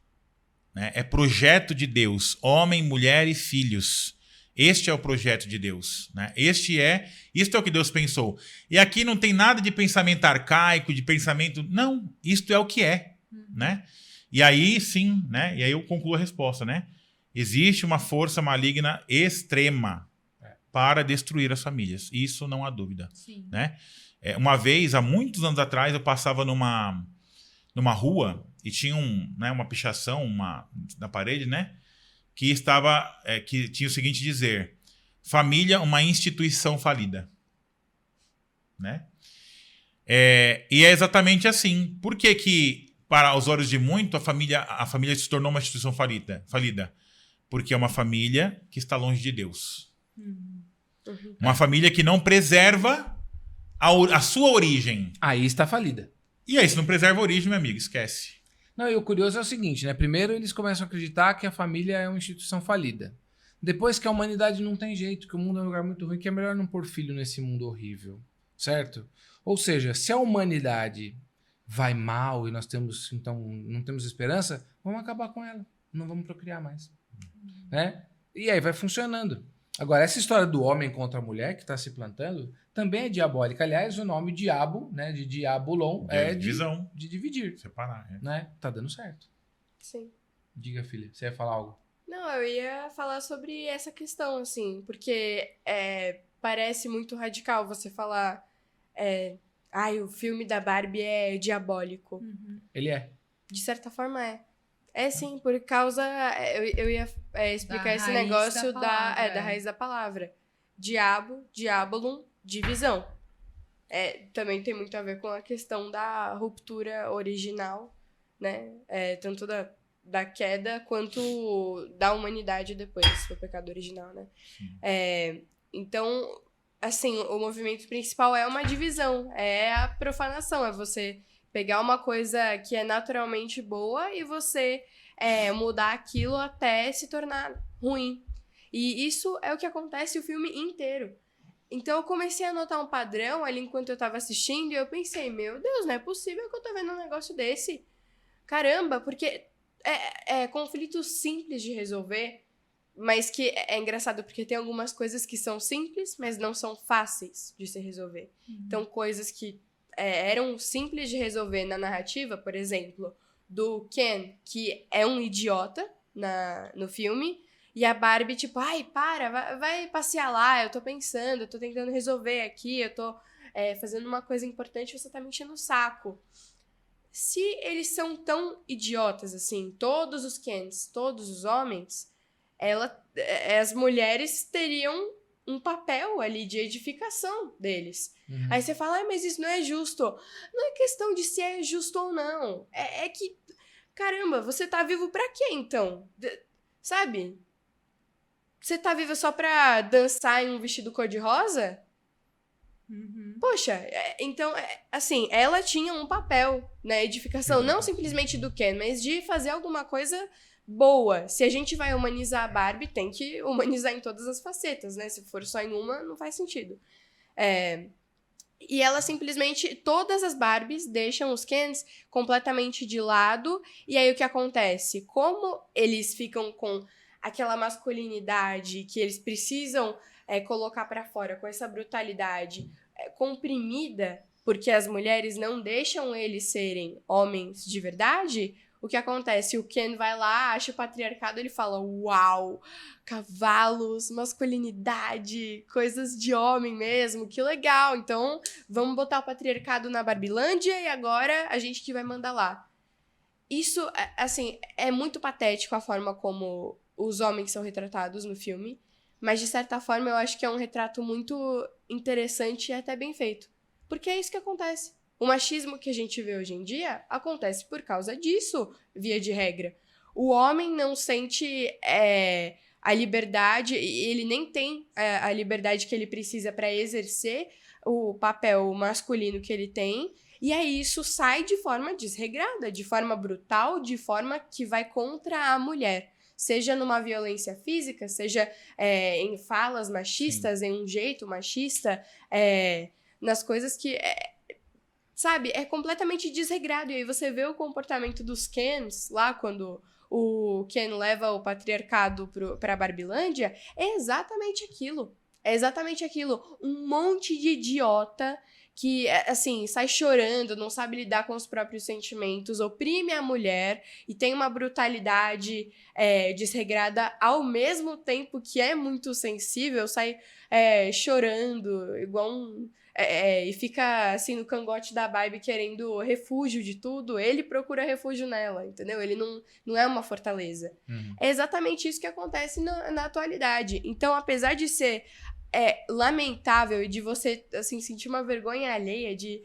né? É projeto de Deus, homem, mulher e filhos. Este é o projeto de Deus, né? Isto é o que Deus pensou. E aqui não tem nada de pensamento arcaico, de pensamento... Não, isto é o que é, né? E aí, sim, né? E aí eu concluo a resposta, né? Existe uma força maligna extrema para destruir as famílias. Isso não há dúvida, Sim. né? Uma vez, há muitos anos atrás, eu passava numa rua e tinha uma pichação na parede, né? Que tinha o seguinte dizer: família, uma instituição falida, né? E é exatamente assim. Por que para os olhos de muito a família se tornou uma instituição falida? Porque é uma família que está longe de Deus. Uma família que não preserva a sua origem. Aí está falida. E aí, se não preserva a origem, meu amigo, esquece. Não, e o curioso é o seguinte, né? Primeiro eles começam a acreditar que a família é uma instituição falida. Depois que a humanidade não tem jeito, que o mundo é um lugar muito ruim, que é melhor não pôr filho nesse mundo horrível. Certo? Ou seja, se a humanidade vai mal e nós temos, então, não temos esperança, vamos acabar com ela. Não vamos procriar mais. Né? E aí vai funcionando. Agora, essa história do homem contra a mulher que está se plantando também é diabólica. Aliás, o nome diabo, né, de diabolon, é Divisão. de dividir. Separar. Né? Tá dando certo. Sim. Diga, filha, você ia falar algo? Não, eu ia falar sobre essa questão, assim, porque parece muito radical você falar o filme da Barbie é diabólico. Ele é. De certa forma é. É sim, por causa... Eu ia explicar Da esse raiz negócio da palavra, da raiz da palavra. Diabo, diabolum, divisão. Também tem muito a ver com a questão da ruptura original, né? Tanto da queda quanto da humanidade depois, do pecado original, né? Então, assim, o movimento principal é uma divisão, é a profanação, é você Pegar uma coisa que é naturalmente boa e você mudar aquilo até se tornar ruim. E isso é o que acontece o filme inteiro. Então eu comecei a notar um padrão ali enquanto eu tava assistindo e eu pensei, meu Deus, não é possível que eu tô vendo um negócio desse. Caramba, porque é conflitos simples de resolver, mas que é engraçado porque tem algumas coisas que são simples, mas não são fáceis de se resolver. Então coisas que eram simples de resolver na narrativa, por exemplo, do Ken, que é um idiota no filme, e a Barbie, tipo, ai, vai passear lá, eu tô pensando, eu tô tentando resolver aqui, eu tô fazendo uma coisa importante, você tá me enchendo o saco. Se eles são tão idiotas assim, todos os Kens, todos os homens, as mulheres teriam um papel ali de edificação deles. Aí você fala, mas isso não é justo. Não é questão de se é justo ou não. É que, caramba, você tá vivo pra quê, então? Sabe? Você tá vivo só pra dançar em um vestido cor-de-rosa? Poxa, então, assim, ela tinha um papel na edificação, não simplesmente do Ken, mas de fazer alguma coisa boa. Se a gente vai humanizar a Barbie, tem que humanizar em todas as facetas, né? Se for só em uma, não faz sentido. E ela simplesmente, todas as Barbies deixam os Kens completamente de lado, e aí o que acontece? Como eles ficam com aquela masculinidade que eles precisam colocar pra fora, com essa brutalidade comprimida, porque as mulheres não deixam eles serem homens de verdade, o que acontece? O Ken vai lá, acha o patriarcado, ele fala, uau, cavalos, masculinidade, coisas de homem mesmo, que legal, então vamos botar o patriarcado na Barbilândia e agora a gente que vai mandar lá. Isso, assim, é muito patético a forma como os homens são retratados no filme, mas de certa forma eu acho que é um retrato muito interessante e até bem feito, porque é isso que acontece. O machismo que a gente vê hoje em dia acontece por causa disso, via de regra. O homem não sente a liberdade, ele nem tem a liberdade que ele precisa para exercer o papel masculino que ele tem, e aí isso sai de forma desregrada, de forma brutal, de forma que vai contra a mulher. Seja numa violência física, seja em falas machistas, em um jeito machista, nas coisas que... sabe, é completamente desregrado. E aí você vê o comportamento dos Kens lá, quando o Ken leva o patriarcado pra Barbilândia, é exatamente aquilo. É exatamente aquilo. Um monte de idiota que, assim, sai chorando, não sabe lidar com os próprios sentimentos, oprime a mulher e tem uma brutalidade desregrada ao mesmo tempo que é muito sensível, sai chorando, igual e fica, assim, no cangote da Barbie querendo refúgio de tudo, ele procura refúgio nela, entendeu? Ele não é uma fortaleza. É exatamente isso que acontece na atualidade. Então, apesar de ser lamentável e de você, assim, sentir uma vergonha alheia de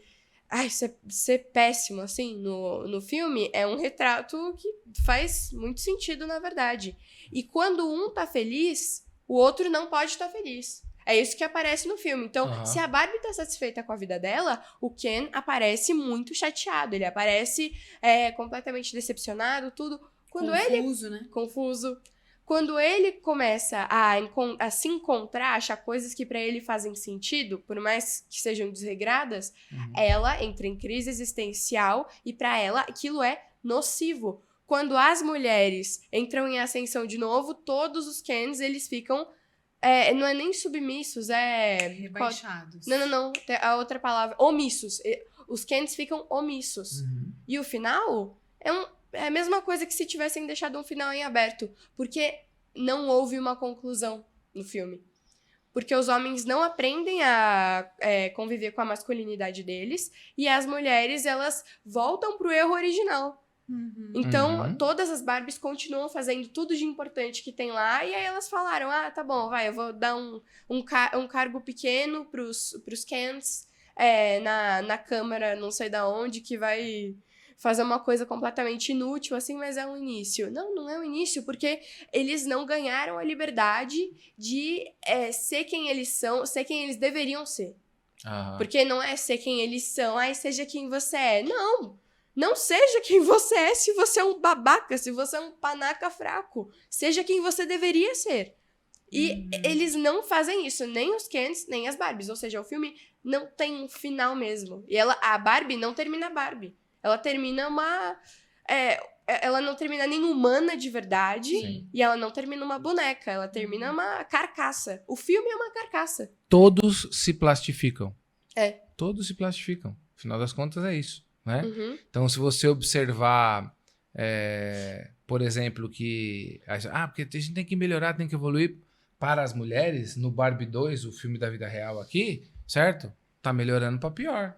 ser péssimo, assim, no filme, é um retrato que faz muito sentido, na verdade. E quando um tá feliz, o outro não pode estar feliz. É isso que aparece no filme. Então, se a Barbie tá satisfeita com a vida dela, o Ken aparece muito chateado. Ele aparece completamente decepcionado, tudo. Confuso, né? Confuso. Quando ele começa a se encontrar, achar coisas que pra ele fazem sentido, por mais que sejam desregradas, ela entra em crise existencial e pra ela aquilo é nocivo. Quando as mulheres entram em ascensão de novo, todos os Kens, eles ficam... não é nem submissos, rebaixados. Não. Tem a outra palavra. Omissos. Os Kens ficam omissos. E o final é a mesma coisa que se tivessem deixado um final em aberto. Porque não houve uma conclusão no filme. Porque os homens não aprendem a conviver com a masculinidade deles. E as mulheres, elas voltam pro erro original. Então, todas as Barbies continuam fazendo tudo de importante que tem lá, e aí elas falaram, tá bom, eu vou dar um cargo pequeno pros Kens na Câmara, não sei da onde, que vai fazer uma coisa completamente inútil, assim, mas é um início. Não é um início, porque eles não ganharam a liberdade de ser quem eles são, ser quem eles deveriam ser. Aham. Porque não é ser quem eles são, ai, seja quem você é. Não seja quem você é se você é um babaca, se você é um panaca fraco. Seja quem você deveria ser. E eles não fazem isso, nem os Kens, nem as Barbies. Ou seja, o filme não tem um final mesmo. E a Barbie não termina Barbie. Ela termina ela não termina nem humana de verdade. Sim. E ela não termina uma boneca. Ela termina uma carcaça. O filme é uma carcaça. Todos se plastificam. É. Todos se plastificam. Afinal das contas, é isso, né? Uhum. Então, se você observar, por exemplo, que... porque a gente tem que melhorar, tem que evoluir para as mulheres, no Barbie 2, o filme da vida real aqui, certo? Tá melhorando para pior.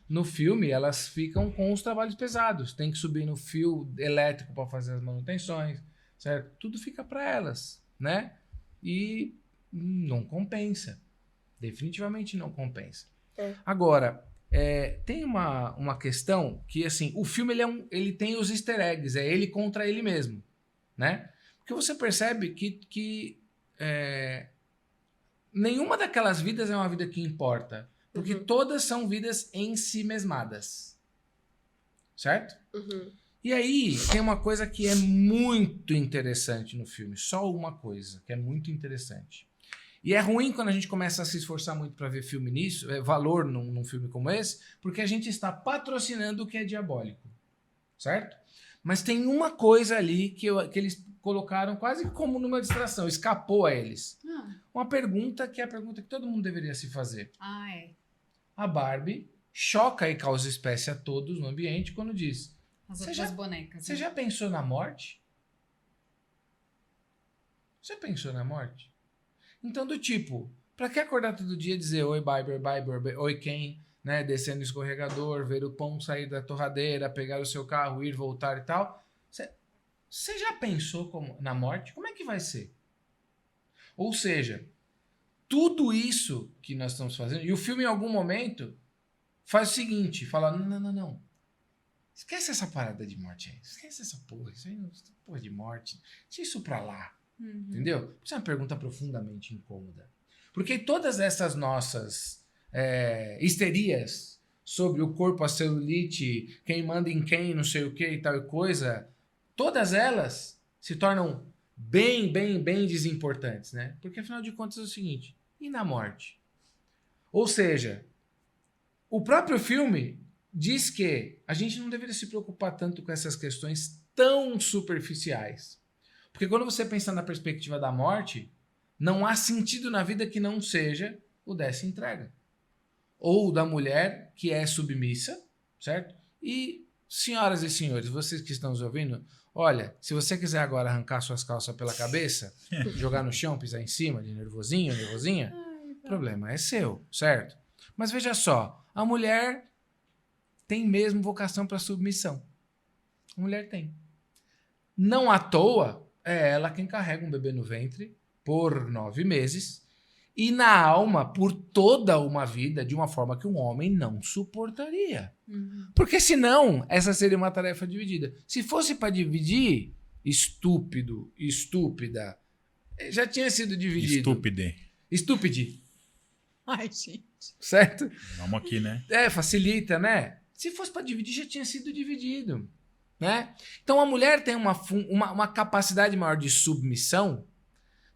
No filme, elas ficam com os trabalhos pesados. Tem que subir no fio elétrico para fazer as manutenções, certo? Tudo fica para elas, né? E não compensa. Definitivamente não compensa. É. Agora, tem uma questão que, assim, o filme ele tem os easter eggs, é ele contra ele mesmo, né? Porque você percebe que nenhuma daquelas vidas é uma vida que importa. Porque todas são vidas em si mesmadas. Certo? Uhum. E aí, tem uma coisa que é muito interessante no filme. Só uma coisa que é muito interessante. E é ruim quando a gente começa a se esforçar muito para ver filme nisso, valor num filme como esse, porque a gente está patrocinando o que é diabólico. Certo? Mas tem uma coisa ali que eles colocaram quase como numa distração, escapou a eles. Uma pergunta que é a pergunta que todo mundo deveria se fazer. A Barbie choca e causa espécie a todos no ambiente quando diz: As outras bonecas. Você já pensou na morte? Você pensou na morte? Então, do tipo, pra que acordar todo dia e dizer oi Barbie, oi Ken, né, descendo o escorregador, ver o pão sair da torradeira, pegar o seu carro, ir, voltar e tal? Você já pensou na morte? Como é que vai ser? Ou seja, tudo isso que nós estamos fazendo, e o filme em algum momento faz o seguinte, fala, não. Esquece essa parada de morte aí. Esquece essa porra. Isso aí não é porra de morte. Deixa isso pra lá. Entendeu? Isso é uma pergunta profundamente incômoda. Porque todas essas nossas histerias sobre o corpo, a celulite, quem manda em quem, não sei o que e tal e coisa, todas elas se tornam bem desimportantes, né? Porque afinal de contas é o seguinte, e na morte? Ou seja, o próprio filme diz que a gente não deveria se preocupar tanto com essas questões tão superficiais. Porque quando você pensa na perspectiva da morte, não há sentido na vida que não seja o dessa entrega. Ou da mulher que é submissa, certo? E, senhoras e senhores, vocês que estão nos ouvindo, olha, se você quiser agora arrancar suas calças pela cabeça, jogar no chão, pisar em cima de nervosinha, o problema é seu, certo? Mas veja só, a mulher tem mesmo vocação para submissão. A mulher tem. Não à toa, é ela quem carrega um bebê no ventre por 9 meses e na alma por toda uma vida de uma forma que um homem não suportaria. Porque senão, essa seria uma tarefa dividida. Se fosse para dividir, estúpida, já tinha sido dividido. Estúpide. Ai, gente. Certo? Vamos aqui, né? Facilita, né? Se fosse para dividir, já tinha sido dividido. Né? Então a mulher tem uma capacidade maior de submissão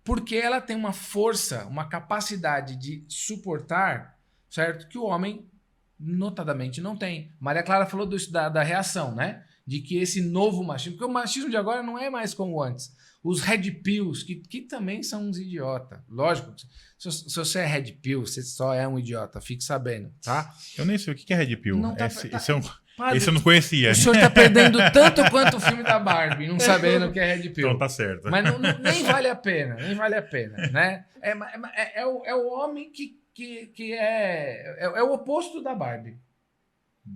porque ela tem uma força, uma capacidade de suportar, certo? Que o homem notadamente não tem. Maria Clara falou da reação, né? De que esse novo machismo, porque o machismo de agora não é mais como antes. Os red pills, que também são uns idiotas. Lógico, se você é red pill, você só é um idiota, fique sabendo, tá? Eu nem sei o que é red pill. Não tá, esse eu não conhecia. O senhor tá perdendo tanto quanto o filme da Barbie, não sabendo o que é red pill. Então tá certo. Mas nem vale a pena, né? É o homem que é o oposto da Barbie.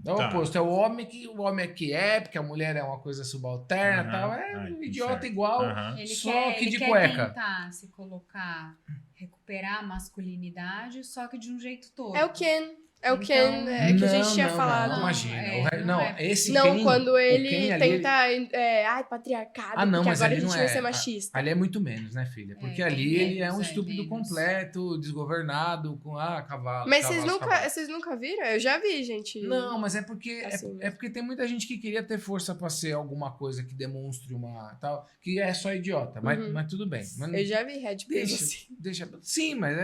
É o oposto, é o homem que é, porque a mulher é uma coisa subalterna e tal. É um idiota certo. igual, só que de cueca. Ele quer tentar se colocar, recuperar a masculinidade, só que de um jeito todo. É o Ken. É o Ken que a gente tinha falado. Não, imagina. Não, Esse Não, Ken, quando ele o Ken ali, tenta... patriarcado, porque mas agora a ali gente não vai ser machista. Ali é muito menos, né, filha? Porque tem ali ele é um menos, estúpido menos. completo, desgovernado, com cavalo. Mas cavalo. vocês nunca viram? Eu já vi, gente. Não, mas é porque Assim, é porque tem muita gente que queria ter força pra ser alguma coisa que demonstre uma tal, que é só idiota, mas tudo bem. Mas Eu já vi Red Pill, assim. sim, mas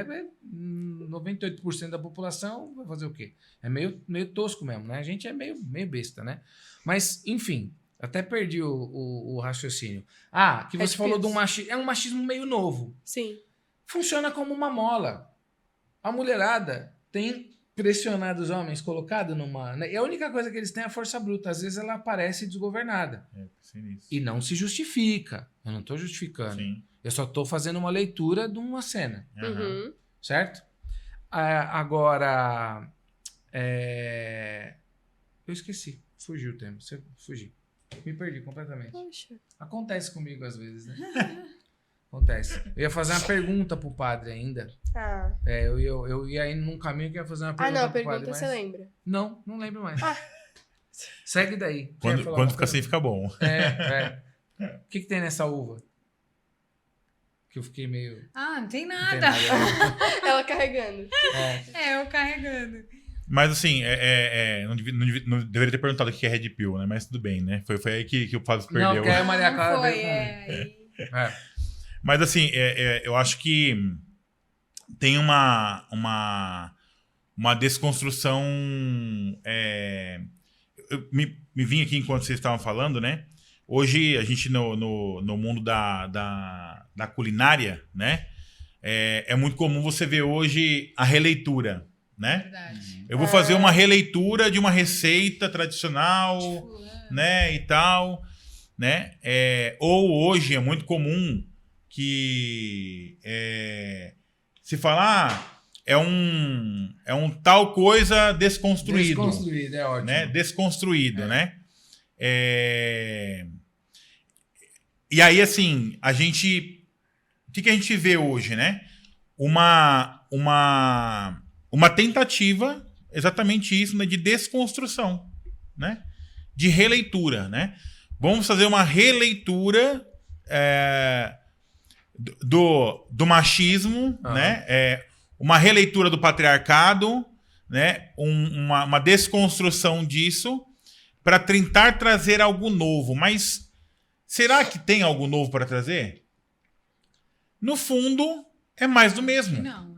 98% da população vai fazer o quê? É meio tosco mesmo, né? A gente é meio besta, né? Mas, enfim, até perdi o raciocínio. Que você falou de um machismo. É um machismo meio novo. Sim. Funciona como uma mola. A mulherada tem pressionado os homens, colocado numa... E a única coisa que eles têm é a força bruta. Às vezes ela aparece desgovernada. E não se justifica. Eu não estou justificando. Sim. Eu só estou fazendo uma leitura de uma cena. Uhum. Certo? Agora... Eu esqueci. Fugiu o tema. Fugi. Me perdi completamente. Poxa. Acontece comigo às vezes, né? Acontece. Eu ia fazer uma pergunta pro padre ainda. Eu ia indo num caminho que ia fazer uma pergunta pro pergunta padre. Mas... você lembra? Não lembro mais. Segue daí. Quando fica assim, fica bom. O que tem nessa uva? Que eu fiquei meio... Não tem Não nada. tem nada. Ela carregando. Eu carregando. Mas assim, não deveria ter perguntado o que é Red Pill, né? Mas tudo bem, né? Foi aí que o Fábio se perdeu. Não, porque a Maria Clara Foi, veio comigo. Mas assim, eu acho que tem uma desconstrução... Eu me vim aqui enquanto vocês estavam falando, né? Hoje, a gente no mundo da culinária, né? É muito comum você ver hoje a releitura, né? Verdade. Eu vou fazer uma releitura de uma receita tradicional, né? E tal, né? Ou hoje é muito comum que se falar é um tal coisa desconstruído. Desconstruído, é ótimo. Né? Desconstruído, né? E aí, assim, a gente... O que a gente vê hoje, né? Uma tentativa, exatamente isso, né? De desconstrução, né? De releitura, né? Vamos fazer uma releitura do machismo, né? Uma releitura do patriarcado, né? Uma desconstrução disso para tentar trazer algo novo. Mas será que tem algo novo para trazer? No fundo, é mais do mesmo. Não,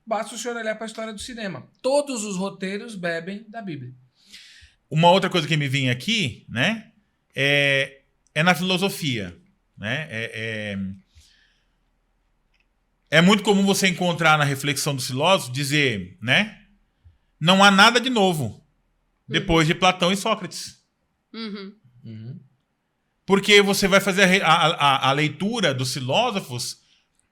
Basta o senhor olhar para a história do cinema. Todos os roteiros bebem da Bíblia. Uma outra coisa que me vinha aqui, né? É na filosofia, né? É muito comum você encontrar na reflexão dos filósofos dizer, né? Não há nada de novo depois de Platão e Sócrates. Porque você vai fazer a leitura dos filósofos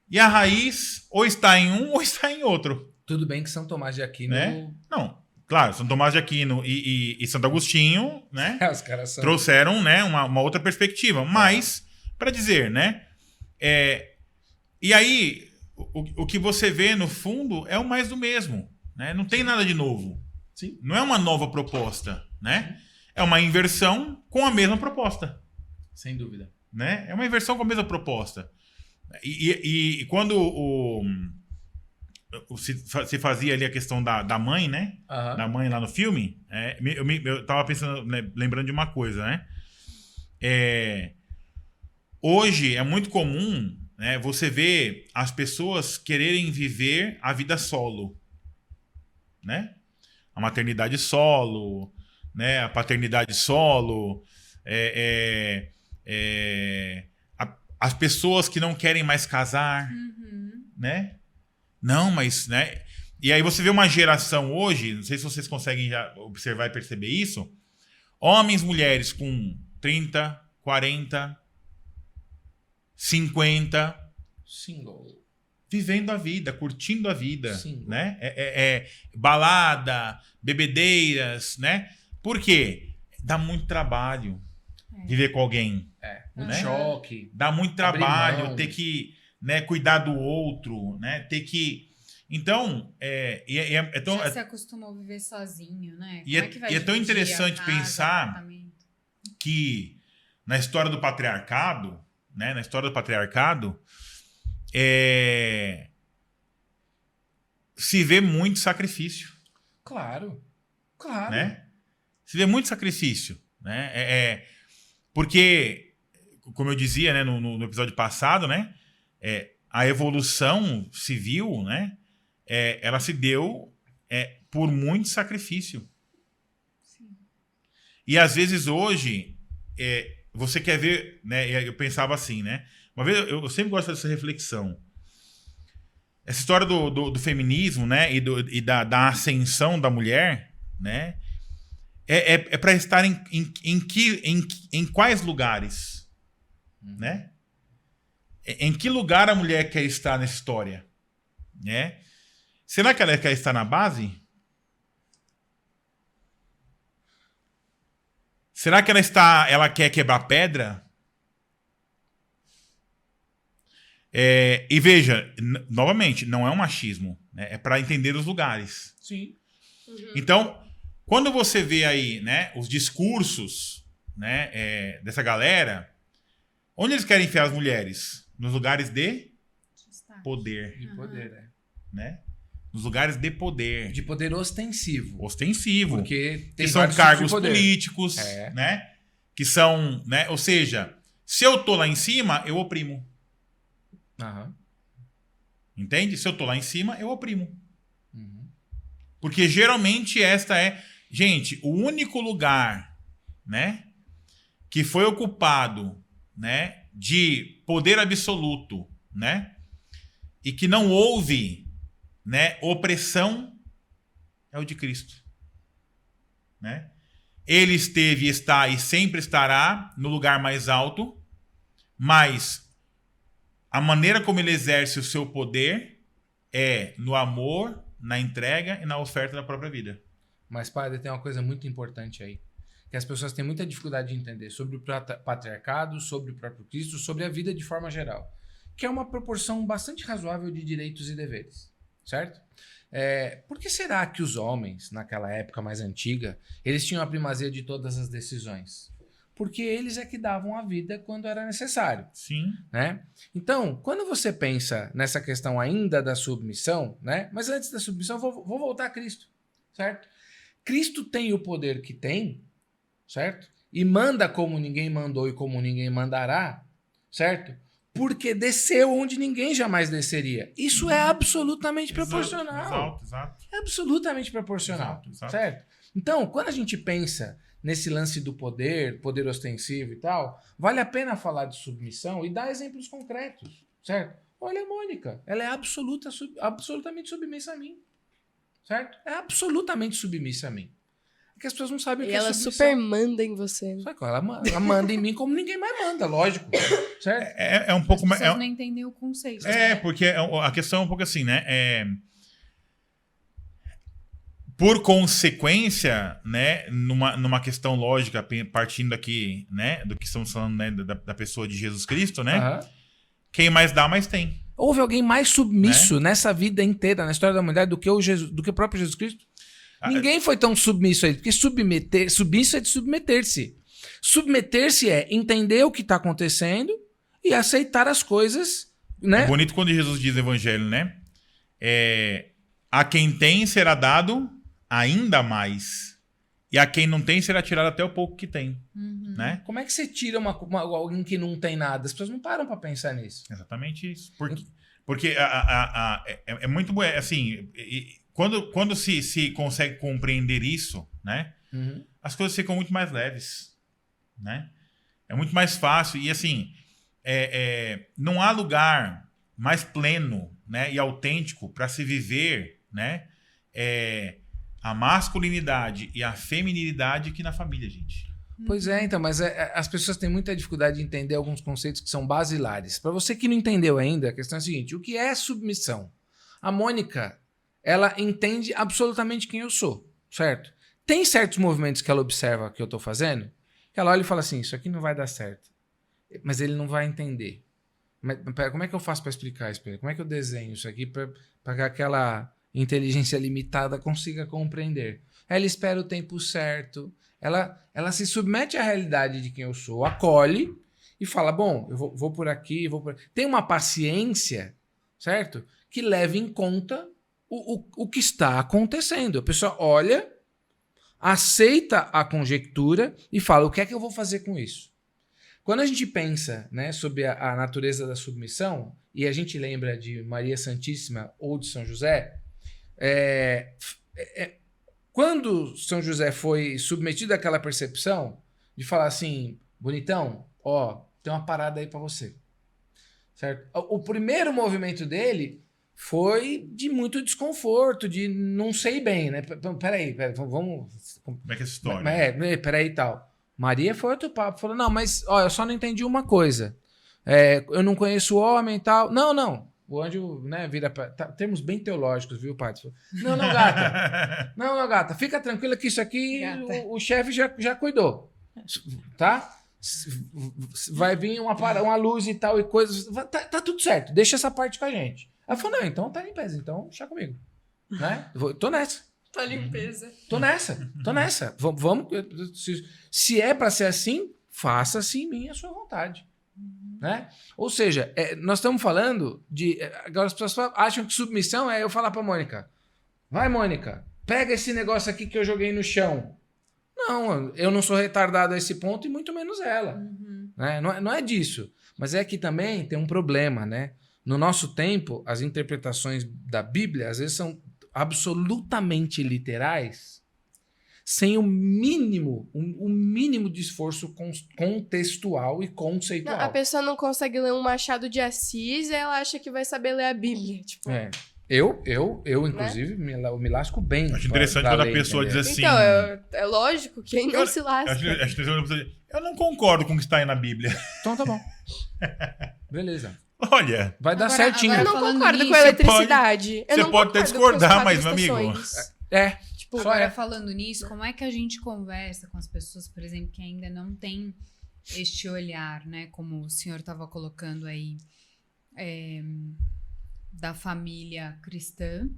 e a raiz ou está em um ou está em outro. Tudo bem que São Tomás de Aquino... Né? Não, claro, São Tomás de Aquino e Santo Agostinho, né? Os caras são... Trouxeram, né, uma outra perspectiva. Mas, para dizer, né? E aí, o que você vê, no fundo, é o mais do mesmo. Né? Não tem nada de novo. Sim. Não é uma nova proposta, né? É uma inversão com a mesma proposta. Sem dúvida. Né? É uma inversão com a mesma proposta. E quando se fazia ali a questão da mãe, né? Da mãe lá no filme, eu tava pensando, né, lembrando de uma coisa, né? Hoje é muito comum, né, você ver as pessoas quererem viver a vida solo, né? A maternidade solo, né? A paternidade solo, as pessoas que não querem mais casar, né? Não, mas, né? E aí você vê uma geração hoje, não sei se vocês conseguem já observar e perceber isso, homens, mulheres com 30, 40, 50, single, vivendo a vida, curtindo a vida, single, né? Balada, bebedeiras, né? Por quê? Dá muito trabalho viver com alguém. Muito né? choque. Dá muito trabalho ter que, né, cuidar do outro, né? Ter que... Então, Já se acostumou a viver sozinho, né? E Como é- que vai e é tão dividir a interessante casa, pensar- o apartamento? que na história do patriarcado, né? Na história do patriarcado, se vê muito sacrifício, Claro. Claro. né? Se vê muito sacrifício, né? Porque, como eu dizia, né, no episódio passado, né? A evolução civil, né? Ela se deu por muito sacrifício. Sim. E às vezes hoje você quer ver, né? Eu pensava assim, né? Uma vez eu sempre gosto dessa reflexão. Essa história do feminismo, né? E da ascensão da mulher, né? É para estar em quais lugares, né? Em que lugar a mulher quer estar nessa história, né? Será que ela quer estar na base? Será que ela quer quebrar pedra? E veja, novamente, não é um machismo, né? É para entender os lugares. Sim. Então, quando você vê aí, né, os discursos, né, dessa galera, onde eles querem enfiar as mulheres? Nos lugares de Está. poder, De poder, né? né? Nos lugares de poder. De poder ostensivo. Ostensivo. Porque tem Que são vários tipos de cargos poder. políticos, né? Que são, né? Ou seja, se eu tô lá em cima, eu oprimo. Aham. Entende? Se eu tô lá em cima, eu oprimo. Uhum. Porque geralmente gente, o único lugar, né, que foi ocupado, né, de poder absoluto, né, e que não houve, né, opressão é o de Cristo, né? Ele esteve, está e sempre estará no lugar mais alto, mas a maneira como ele exerce o seu poder é no amor, na entrega e na oferta da própria vida. Mas, padre, tem uma coisa muito importante aí. Que as pessoas têm muita dificuldade de entender sobre o patriarcado, sobre o próprio Cristo, sobre a vida de forma geral. Que é uma proporção bastante razoável de direitos e deveres. Certo? Por que será que os homens, naquela época mais antiga, eles tinham a primazia de todas as decisões? Porque eles é que davam a vida quando era necessário. Sim. Né? Então, quando você pensa nessa questão ainda da submissão, né? Mas antes da submissão, vou voltar a Cristo, certo? Cristo tem o poder que tem, certo? E manda como ninguém mandou e como ninguém mandará, certo? Porque desceu onde ninguém jamais desceria. Isso é absolutamente proporcional. Exato. É absolutamente proporcional, Exato. certo? Então, quando a gente pensa nesse lance do poder ostensivo e tal, vale a pena falar de submissão e dar exemplos concretos, certo? Olha a Mônica, ela é absolutamente submissa a mim, certo? É absolutamente submissa a mim. É que as pessoas não sabem o E que é ela submissão. super manda em você. Só que ela manda em mim como ninguém mais manda, lógico, certo? É um pouco As mais... pessoas não entendem o conceito. né? Porque a questão é um pouco assim, né? Por consequência, né, numa questão lógica, partindo aqui, né, do que estamos falando, né, da pessoa de Jesus Cristo, né? Aham. Quem mais dá, mais tem. Houve alguém mais submisso nessa vida inteira, na história da mulher, do que o próprio Jesus Cristo? Ninguém foi tão submisso a ele, porque submisso é de submeter-se. Submeter-se é entender o que está acontecendo e aceitar as coisas, né? É bonito quando Jesus diz no Evangelho, né? A quem tem será dado ainda mais. E a quem não tem será tirado até o pouco que tem. Uhum. Né? Como é que você tira alguém que não tem nada? As pessoas não param para pensar nisso. Exatamente isso. Porque é muito bom. Assim, quando se consegue compreender isso, né? Uhum. As coisas ficam muito mais leves. Né? É muito mais fácil. E assim, não há lugar mais pleno, né, e autêntico para se viver, né, a masculinidade e a feminilidade que na família, gente. Pois é, então, mas as pessoas têm muita dificuldade de entender alguns conceitos que são basilares. Para você que não entendeu ainda, a questão é a seguinte: o que é submissão? A Mônica, ela entende absolutamente quem eu sou, certo? Tem certos movimentos que ela observa que eu estou fazendo, que ela olha e fala assim: isso aqui não vai dar certo. Mas ele não vai entender. Mas pera, como é que eu faço para explicar isso? Como é que eu desenho isso aqui para que aquela inteligência limitada consiga compreender? Ela espera o tempo certo, ela se submete à realidade de quem eu sou, acolhe e fala, bom, eu vou por aqui, vou por aqui. Tem uma paciência, certo? Que leva em conta o que está acontecendo. A pessoa olha, aceita a conjectura e fala, o que é que eu vou fazer com isso? Quando a gente pensa, né, sobre a natureza da submissão, e a gente lembra de Maria Santíssima ou de São José, quando São José foi submetido àquela percepção de falar assim, bonitão, ó, tem uma parada aí pra você. Certo? O primeiro movimento dele foi de muito desconforto, de não sei bem, né? Peraí, vamos... Como é que é essa história? Peraí e tal. Maria foi outro papo, falou, não, mas ó, eu só não entendi uma coisa. Eu não conheço o homem e tal. Não. O anjo, né, vira pra... termos bem teológicos, viu, pai? Não, gata. Não, gata. Fica tranquila que isso aqui o chefe já cuidou. Tá? Vai vir uma luz e tal e coisas. Tá tudo certo. Deixa essa parte com a gente. Ela falou, não, então tá limpeza. Então, deixa comigo. Né? Tô nessa. Tá limpeza. Tô nessa. Vamos. Se é pra ser assim, faça assim em mim a sua vontade. Né? Ou seja, nós estamos falando de... Agora as pessoas acham que submissão é eu falar pra Mônica, vai Mônica, pega esse negócio aqui que eu joguei no chão. Não, eu não sou retardado a esse ponto e muito menos ela. Né? Não é disso. Mas é que também tem um problema, né? No nosso tempo, as interpretações da Bíblia às vezes são absolutamente literais, sem o mínimo de esforço contextual e conceitual. Não, a pessoa não consegue ler um Machado de Assis e ela acha que vai saber ler a Bíblia. Tipo... Eu inclusive, me lasco bem. Acho interessante quando a pessoa diz assim... Então, é lógico, quem não se lasca. Eu não concordo com o que está aí na Bíblia. Então tá bom. Beleza. Olha... Vai dar certinho. Eu não concordo nisso, com a eletricidade. Você pode até discordar, mas, meu amigo... Tipo, agora falando nisso, como é que a gente conversa com as pessoas, por exemplo, que ainda não tem este olhar, né? Como o senhor estava colocando aí, da família cristã,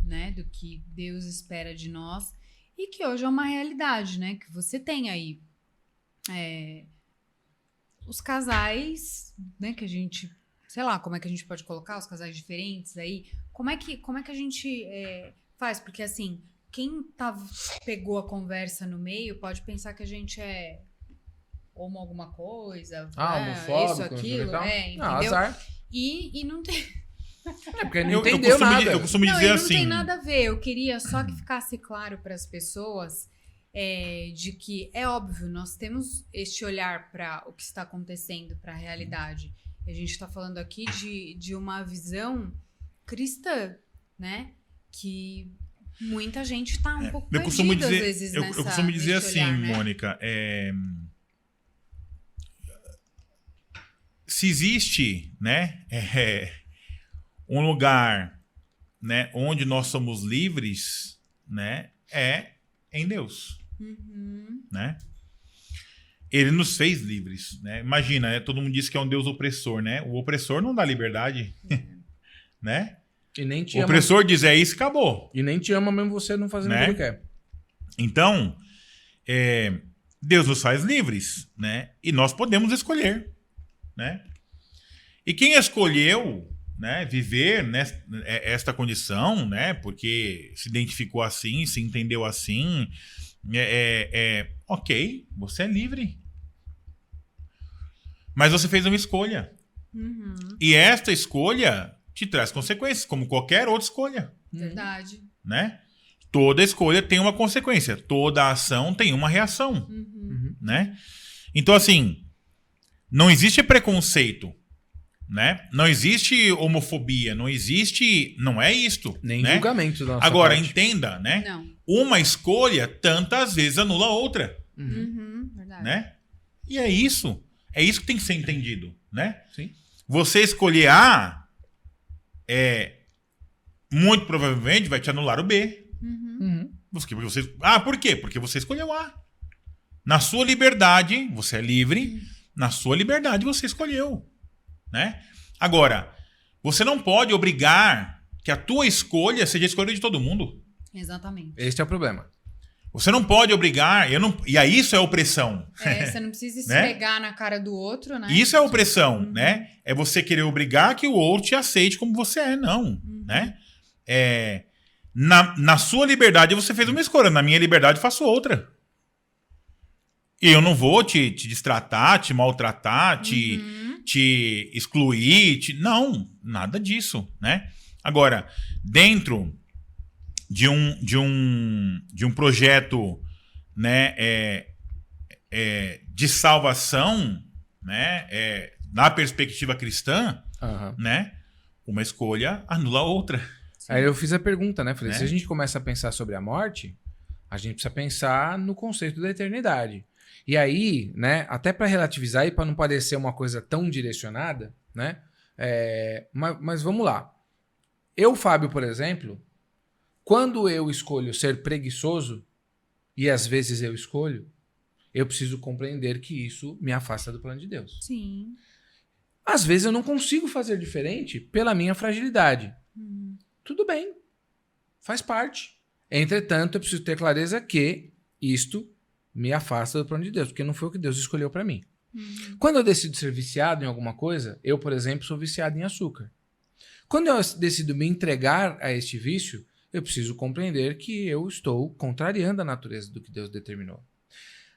né? Do que Deus espera de nós. E que hoje é uma realidade, né? Que você tem aí os casais, né? Que a gente... Sei lá, como é que a gente pode colocar os casais diferentes aí? Como é que a gente faz? Porque assim... Quem pegou a conversa no meio pode pensar que a gente é homo alguma coisa, homofóbico, isso, aquilo, entendeu? Não, azar. E não tem... porque não entendeu nada. Eu costumo dizer assim... Não tem nada a ver. Eu queria só que ficasse claro para as pessoas de que, é óbvio, nós temos este olhar para o que está acontecendo, para a realidade. E a gente está falando aqui de uma visão cristã, né? Que... Muita gente está um pouco perdida, às vezes, eu costumo dizer assim, olhar, né? Mônica, se existe, né, um lugar, né, onde nós somos livres, né, é em Deus, né? Ele nos fez livres, né? Imagina, né, todo mundo diz que é um Deus opressor, né? O opressor não dá liberdade, né? E nem te o opressor diz, isso, acabou. E nem te ama mesmo você não fazendo o que ele quer. Então, Deus nos faz livres, né? E nós podemos escolher, né? E quem escolheu, né, viver esta condição, né? Porque se identificou assim, se entendeu assim, ok, você é livre. Mas você fez uma escolha. E esta escolha... te traz consequências, como qualquer outra escolha. Verdade. Né? Toda escolha tem uma consequência. Toda ação tem uma reação. Né? Então, assim, não existe preconceito. Né? Não existe homofobia. Não existe... Não é isto. Nem né? julgamento da nossa Agora, parte. entenda, né? Não. Uma escolha tantas vezes anula a outra. Verdade. Né? E é isso. É isso que tem que ser entendido. Né? Sim. Você escolher A... muito provavelmente vai te anular o B. Por quê? Porque você escolheu A. Na sua liberdade, você é livre. Na sua liberdade, você escolheu. Né? Agora, você não pode obrigar que a tua escolha seja a escolha de todo mundo. Exatamente. Esse é o problema. Você não pode obrigar, e aí isso é opressão. Você não precisa esfregar na cara do outro, né? Isso é opressão, né? É você querer obrigar que o outro te aceite como você é, não, né? Na sua liberdade você fez uma escolha, na minha liberdade eu faço outra. E eu não vou te destratar, te maltratar, te excluir, não, nada disso, né? Agora, dentro de um projeto, né, de salvação, né, na perspectiva cristã, né, uma escolha anula a outra. Aí eu fiz a pergunta, né? Falei, Né? se a gente começa a pensar sobre a morte, a gente precisa pensar no conceito da eternidade. E aí, né, até para relativizar e para não parecer uma coisa tão direcionada, né? Mas vamos lá. Eu, Fábio, por exemplo, quando eu escolho ser preguiçoso, e às vezes eu escolho, eu preciso compreender que isso me afasta do plano de Deus. Sim. Às vezes eu não consigo fazer diferente pela minha fragilidade. Tudo bem. Faz parte. Entretanto, eu preciso ter clareza que isto me afasta do plano de Deus, porque não foi o que Deus escolheu para mim. Quando eu decido ser viciado em alguma coisa, eu, por exemplo, sou viciado em açúcar. Quando eu decido me entregar a este vício, eu preciso compreender que eu estou contrariando a natureza do que Deus determinou.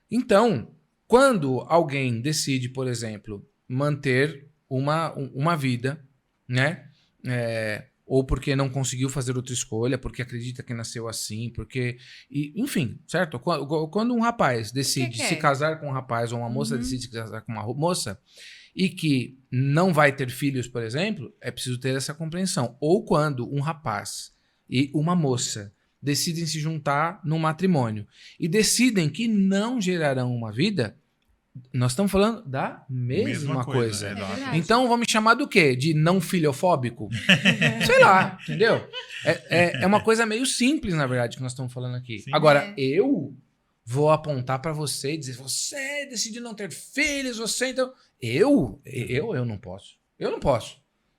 Então, quando alguém decide, por exemplo, manter uma vida, né? Ou porque não conseguiu fazer outra escolha, porque acredita que nasceu assim, porque... enfim, certo? Quando um rapaz decide se casar com um rapaz, ou uma moça decide se casar com uma moça, e que não vai ter filhos, por exemplo, é preciso ter essa compreensão. Ou quando um rapaz e uma moça decidem se juntar num matrimônio e decidem que não gerarão uma vida, nós estamos falando da mesma coisa. É verdade. Então vão me chamar do quê? De não filofóbico? Sei lá, entendeu? É uma coisa meio simples, na verdade, que nós estamos falando aqui. Sim. Agora, eu vou apontar pra você e dizer, você decidiu não ter filhos, você então... Eu não posso. Eu não posso.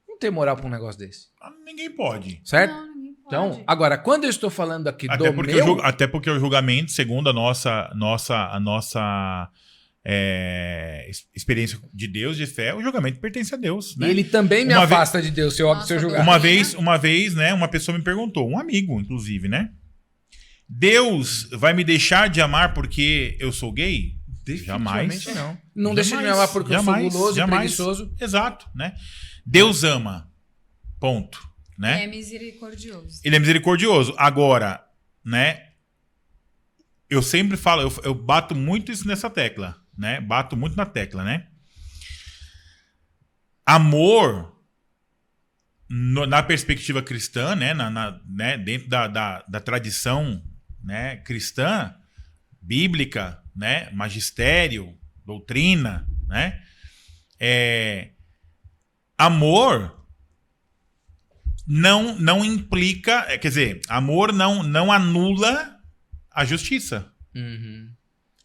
Não tenho moral pra um negócio desse. Ninguém pode. Certo? Não, ninguém pode. Então, agora, quando eu estou falando aqui Até do porque, meu... até porque o julgamento, segundo a nossa experiência de Deus, de fé, o julgamento pertence a Deus. E Né? ele também me Uma afasta de Deus se eu Nossa, julgar. Uma vez, né, uma pessoa me perguntou, um amigo, inclusive, né? Deus vai me deixar de amar porque eu sou gay? Definitivamente Jamais. não. Não deixa de me amar porque eu sou guloso e preguiçoso. Exato, né? Deus ama. Ponto. Né? É misericordioso. Ele é misericordioso. Agora, né? Eu sempre falo, eu bato muito isso nessa tecla, né? Bato muito na tecla, né? Amor, na perspectiva cristã, né? Né? Dentro da tradição, né? Cristã, bíblica, né? Magistério, doutrina, né? Amor não implica, quer dizer, amor não anula a justiça. Uhum.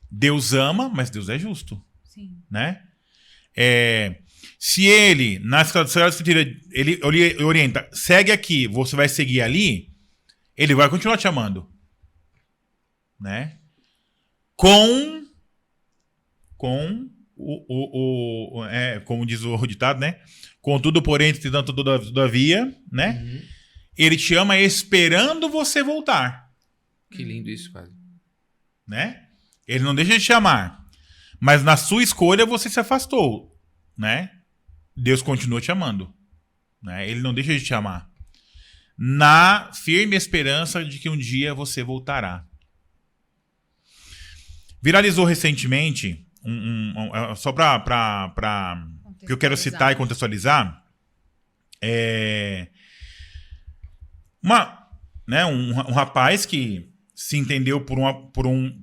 Deus ama, mas Deus é justo, Sim. né? Se ele, na escritura, ele orienta, segue aqui, você vai seguir ali, ele vai continuar te amando, né? Com como diz o ditado, né? Contudo, porém, entretanto, todavia, né? Uhum. Ele te ama esperando você voltar, Que lindo isso, cara. né? Ele não deixa de te amar, mas na sua escolha você se afastou, né? Deus continua te amando, né? Ele não deixa de te amar, na firme esperança de que um dia você voltará. Viralizou recentemente, só para que eu quero citar e contextualizar, um rapaz que se entendeu por um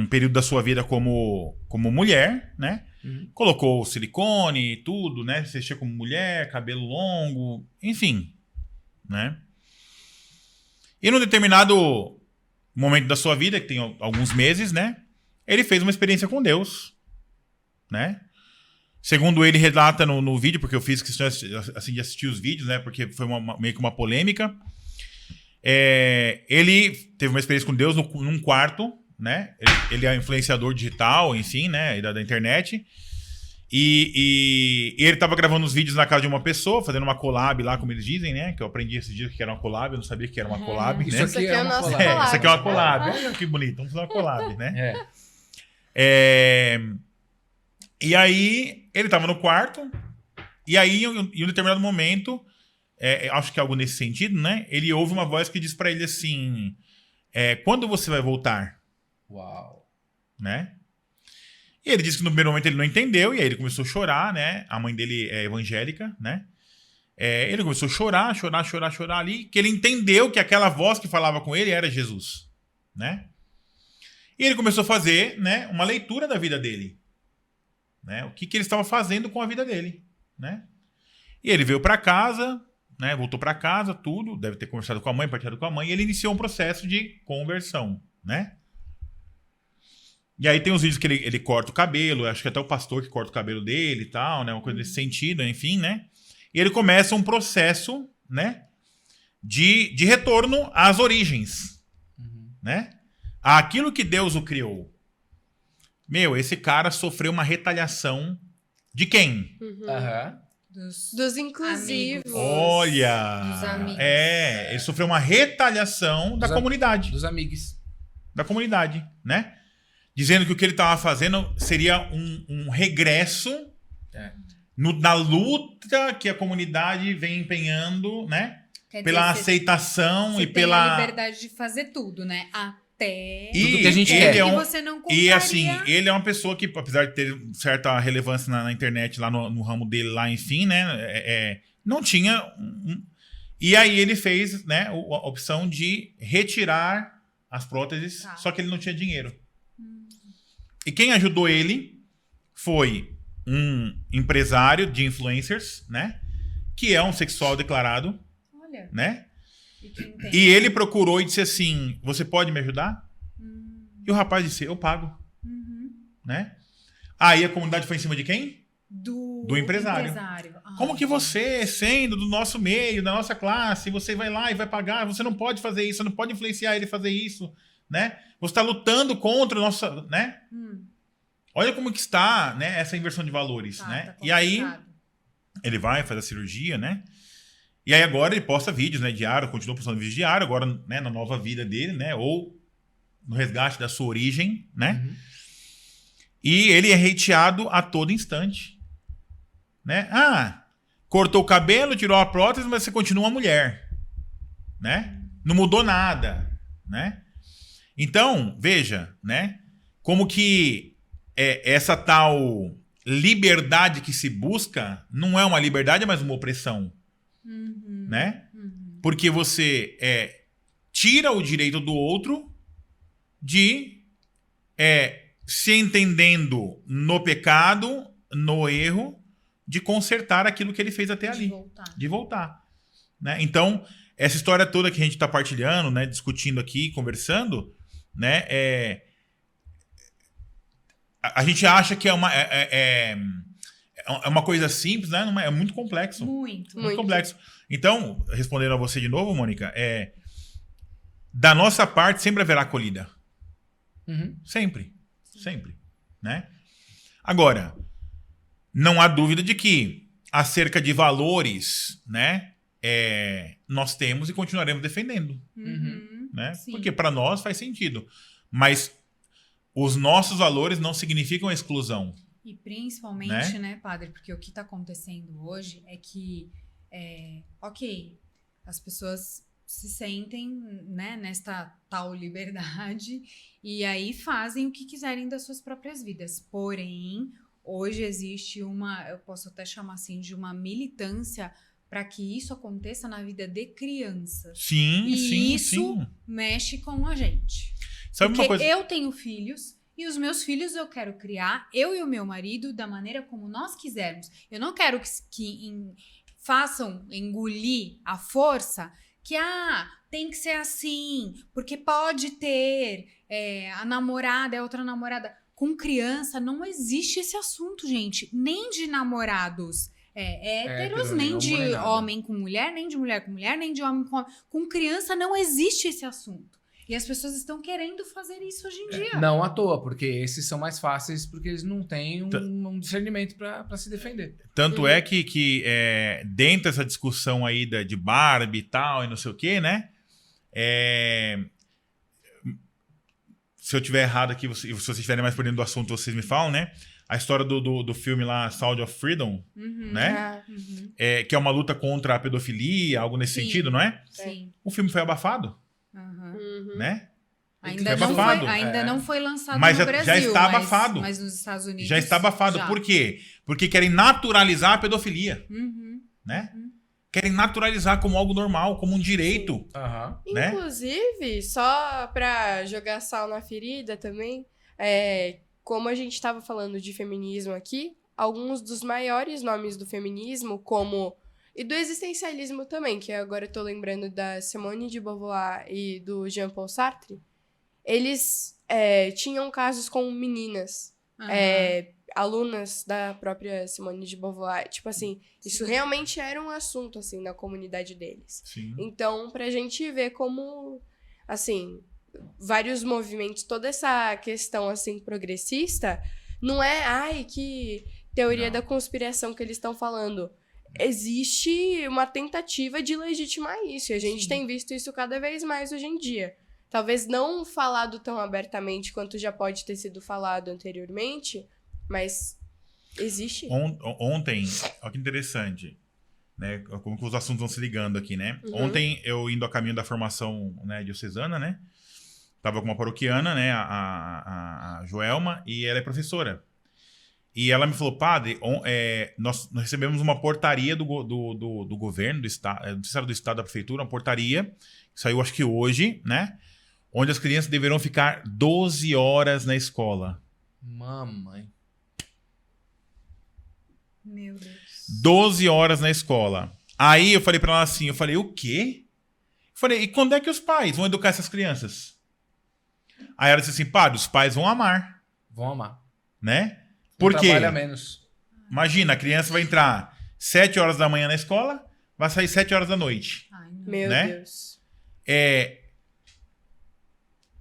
período da sua vida como mulher, né? Uhum. Colocou silicone e tudo, né? Se vestia como mulher, cabelo longo, enfim, né? E num determinado momento da sua vida, que tem alguns meses, né? Ele fez uma experiência com Deus, né? Segundo ele relata no vídeo, porque eu fiz questão assim, de assistir os vídeos, né? Porque foi meio que uma polêmica. Ele teve uma experiência com Deus num quarto, né? Ele é influenciador digital, enfim, né? Da internet. E ele tava gravando os vídeos na casa de uma pessoa, fazendo uma collab lá, como eles dizem, né? Que eu aprendi esses dias que era uma collab, eu não sabia que era uma collab, né? Isso aqui é o nosso collab. Isso aqui é uma collab. Olha que bonito, vamos fazer uma collab, né? E aí, ele tava no quarto, e aí, em um determinado momento, acho que é algo nesse sentido, né? Ele ouve uma voz que diz pra ele assim, quando você vai voltar? Uau. Né? E ele disse que no primeiro momento ele não entendeu, e aí ele começou a chorar, né? A mãe dele é evangélica, né? Ele começou a chorar ali, que ele entendeu que aquela voz que falava com ele era Jesus, né? E ele começou a fazer, né, uma leitura da vida dele, né? O que ele estava fazendo com a vida dele, né? E ele veio para casa, né? Voltou para casa, tudo, deve ter conversado com a mãe, partilhado com a mãe, e ele iniciou um processo de conversão, né? E aí tem os vídeos que ele corta o cabelo, acho que até o pastor que corta o cabelo dele e tal, né? Uma coisa nesse sentido, enfim, né? E ele começa um processo, né? De retorno às origens, né? Àquilo que Deus o criou. Esse cara sofreu uma retaliação de quem? Dos inclusivos. Amigos. Olha! Dos amigos. Ele sofreu uma retaliação da comunidade. Dos amigos. Da comunidade, né? Dizendo que o que ele estava fazendo seria um regresso na luta que a comunidade vem empenhando, né? Quer Pela dizer, aceitação você e tem pela... a liberdade de fazer tudo, né? Até Tudo que a gente ele quer. é que você não contaria. E assim, ele é uma pessoa que, apesar de ter certa relevância na internet, lá no ramo dele, lá, enfim, né? Não tinha... E aí ele fez, né, a opção de retirar as próteses, só que ele não tinha dinheiro. E quem ajudou ele foi um empresário de influencers, né? Que é um sexual declarado. Olha. Né? E quem tem? E ele procurou e disse assim, você pode me ajudar? E o rapaz disse, eu pago. Né? Aí a comunidade foi em cima de quem? Do empresário. Como que você, sendo do nosso meio, da nossa classe, você vai lá e vai pagar? Você não pode fazer isso, você não pode influenciar ele a fazer isso, né? Você está lutando contra o nosso, né? Olha como que está, né, essa inversão de valores, né? E aí ele vai, faz a cirurgia, né? E aí agora ele posta vídeos, né, diário, continua postando vídeos diário, agora, né, na nova vida dele, né, ou no resgate da sua origem, né? E ele é hateado a todo instante, né? Cortou o cabelo, tirou a prótese, mas você continua uma mulher, né? Não mudou nada, né? Então, veja, né? Como que essa tal liberdade que se busca não é uma liberdade, é mais uma opressão, né? Porque você tira o direito do outro de se entendendo no pecado, no erro, de consertar aquilo que ele fez até ali. De voltar. Né? Então, essa história toda que a gente está partilhando, né, discutindo aqui, conversando, né, a gente acha que é uma coisa simples, né? É muito complexo. Muito complexo. Então, respondendo a você de novo, Mônica, da nossa parte sempre haverá acolhida. Sempre. Sempre. Né? Agora, não há dúvida de que acerca de valores, né, nós temos e continuaremos defendendo. Né? Porque para nós faz sentido. Mas os nossos valores não significam exclusão. E principalmente, né, padre, porque o que está acontecendo hoje é que, ok, as pessoas se sentem, né, nesta tal liberdade e aí fazem o que quiserem das suas próprias vidas. Porém, hoje existe eu posso até chamar assim, de uma militância para que isso aconteça na vida de crianças. Sim, e isso mexe com a gente. Sabe porque uma coisa? Eu tenho filhos e os meus filhos eu quero criar, eu e o meu marido, da maneira como nós quisermos. Eu não quero que façam engolir a força que, tem que ser assim, porque pode ter a namorada, outra namorada. Com criança não existe esse assunto, gente. Nem de namorados héteros, nem nem de homo, nem nada. homem com mulher, nem de mulher com mulher, nem de homem com homem. Com criança não existe esse assunto. E as pessoas estão querendo fazer isso hoje em dia. Não à toa, porque esses são mais fáceis porque eles não têm um discernimento pra se defender. Tanto é que dentro dessa discussão aí de Barbie e tal, e não sei o quê, né? Se eu tiver errado aqui, se vocês estiverem mais por dentro do assunto, vocês me falam, né? A história do filme lá, Sound of Freedom, né? Que é uma luta contra a pedofilia, algo nesse Sim. sentido, não é? Sim. O filme foi abafado, Ainda, né? não abafado. foi, ainda não foi lançado Mas no já Brasil. está abafado. Mas nos Estados Unidos. Já está abafado. já. Por quê? Porque querem naturalizar a pedofilia, né? Querem naturalizar como algo normal, como um direito. Aham. Né? Inclusive, só pra jogar sal na ferida também, como a gente estava falando de feminismo aqui, alguns dos maiores nomes do feminismo, e do existencialismo também, que agora eu tô lembrando da Simone de Beauvoir e do Jean-Paul Sartre, eles tinham casos com meninas, alunas da própria Simone de Beauvoir. Tipo assim, isso realmente era um assunto, assim, na comunidade deles. Sim. Então, pra gente ver como, assim, vários movimentos, toda essa questão, assim, progressista, não é, que teoria da conspiração que eles estão falando. Existe uma tentativa de legitimar isso, e a gente tem visto isso cada vez mais hoje em dia. Talvez não falado tão abertamente quanto já pode ter sido falado anteriormente, mas existe. Ontem, olha que interessante, né? Como que os assuntos vão se ligando aqui, né? Ontem, eu indo a caminho da formação, né, diocesana, né? Tava com uma paroquiana, né? A Joelma, e ela é professora. E ela me falou, padre, nós recebemos uma portaria do governo, do estado, não sei se era do estado, da prefeitura, uma portaria, que saiu acho que hoje, né? Onde as crianças deverão ficar 12 horas na escola. Mamãe. Meu Deus. 12 horas na escola. Aí eu falei pra ela assim, o quê? Eu falei, e quando é que os pais vão educar essas crianças? Aí ela disse assim, padre, os pais vão amar, Vão amar. né? Não Por quê? trabalha menos. Imagina, a criança vai entrar 7 horas da manhã na escola, vai sair 7 horas da noite. Ai, não. Meu né? Deus.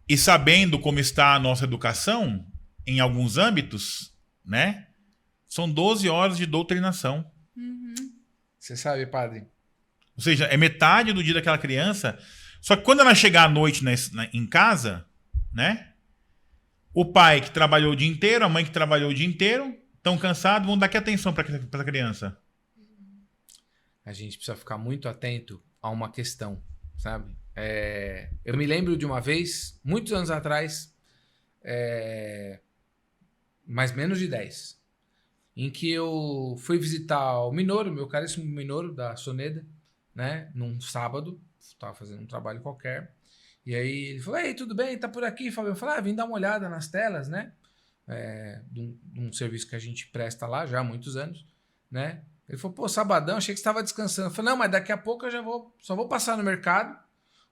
E sabendo como está a nossa educação, em alguns âmbitos, né? São 12 horas de doutrinação. Você sabe, padre? Ou seja, é metade do dia daquela criança. Só que quando ela chegar à noite em casa, né? O pai que trabalhou o dia inteiro, a mãe que trabalhou o dia inteiro, estão cansados, vão dar que atenção para essa criança? A gente precisa ficar muito atento a uma questão, sabe? Eu me lembro de uma vez, muitos anos atrás, mais menos de 10, em que eu fui visitar o Minoro, meu caríssimo Minoro da Soneda, né? Num sábado, estava fazendo um trabalho qualquer. E aí ele falou, ei, tudo bem? Tá por aqui, Fábio? Eu falei, vim dar uma olhada nas telas, né? De um serviço que a gente presta lá já há muitos anos, né? Ele falou, pô, sabadão, achei que você estava descansando. Eu falei, não, mas daqui a pouco eu só vou passar no mercado,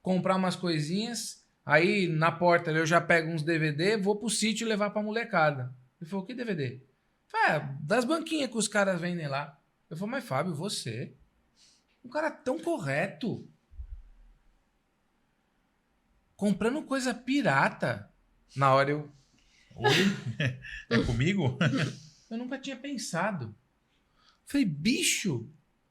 comprar umas coisinhas, aí na porta eu já pego uns DVD, vou pro sítio levar pra molecada. Ele falou, que DVD? Eu falei, das banquinhas que os caras vendem lá. Eu falei, mas Fábio, você? Um cara tão correto, comprando coisa pirata. Na hora eu... Oi? É comigo? Eu nunca tinha pensado. Eu falei, bicho.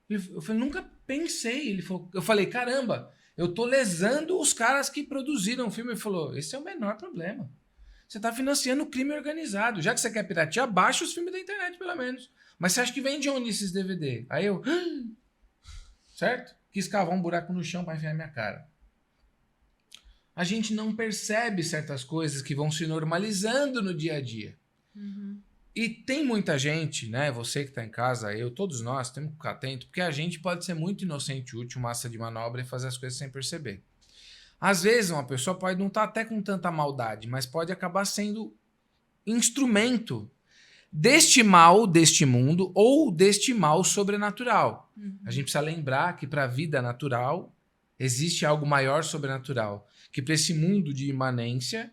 Eu falei, nunca pensei. Ele falou, eu falei, caramba, eu tô lesando os caras que produziram o filme. Ele falou, esse é o menor problema. Você tá financiando o crime organizado. Já que você quer piratear, baixa os filmes da internet, pelo menos. Mas você acha que vem de onde esses DVD? Aí eu... Certo? Quis cavar um buraco no chão pra enfiar na minha cara. A gente não percebe certas coisas que vão se normalizando no dia a dia. E tem muita gente, né? Você que tá em casa, eu, todos nós, temos que ficar atento, porque a gente pode ser muito inocente e útil, massa de manobra e fazer as coisas sem perceber. Às vezes uma pessoa pode não estar até com tanta maldade, mas pode acabar sendo instrumento deste mal deste mundo ou deste mal sobrenatural. A gente precisa lembrar que para a vida natural existe algo maior sobrenatural. Que para esse mundo de imanência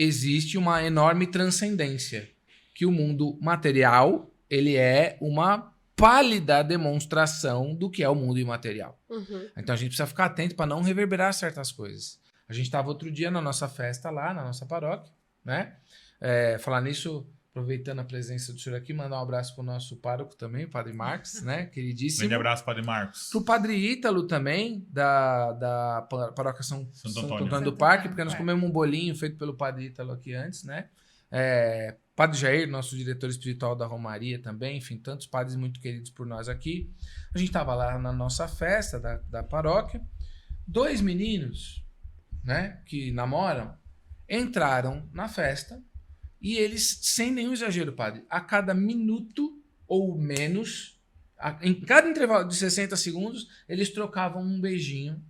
existe uma enorme transcendência. Que o mundo material, ele é uma pálida demonstração do que é o mundo imaterial. Uhum. Então a gente precisa ficar atento para não reverberar certas coisas. A gente estava outro dia na nossa festa lá, na nossa paróquia, né? Falar nisso, aproveitando a presença do senhor aqui, mandar um abraço pro nosso pároco também, o Padre Marcos, né? Queridíssimo. Grande abraço, Padre Marcos. Pro Padre Ítalo também, da paróquia Santo Antônio do Parque, porque nós comemos um bolinho feito pelo Padre Ítalo aqui antes, né? Padre Jair, nosso diretor espiritual da Romaria também, enfim, tantos padres muito queridos por nós aqui. A gente estava lá na nossa festa da paróquia, 2 meninos, né, que namoram, entraram na festa e eles, sem nenhum exagero, padre, a cada minuto ou menos, em cada intervalo de 60 segundos, eles trocavam um beijinho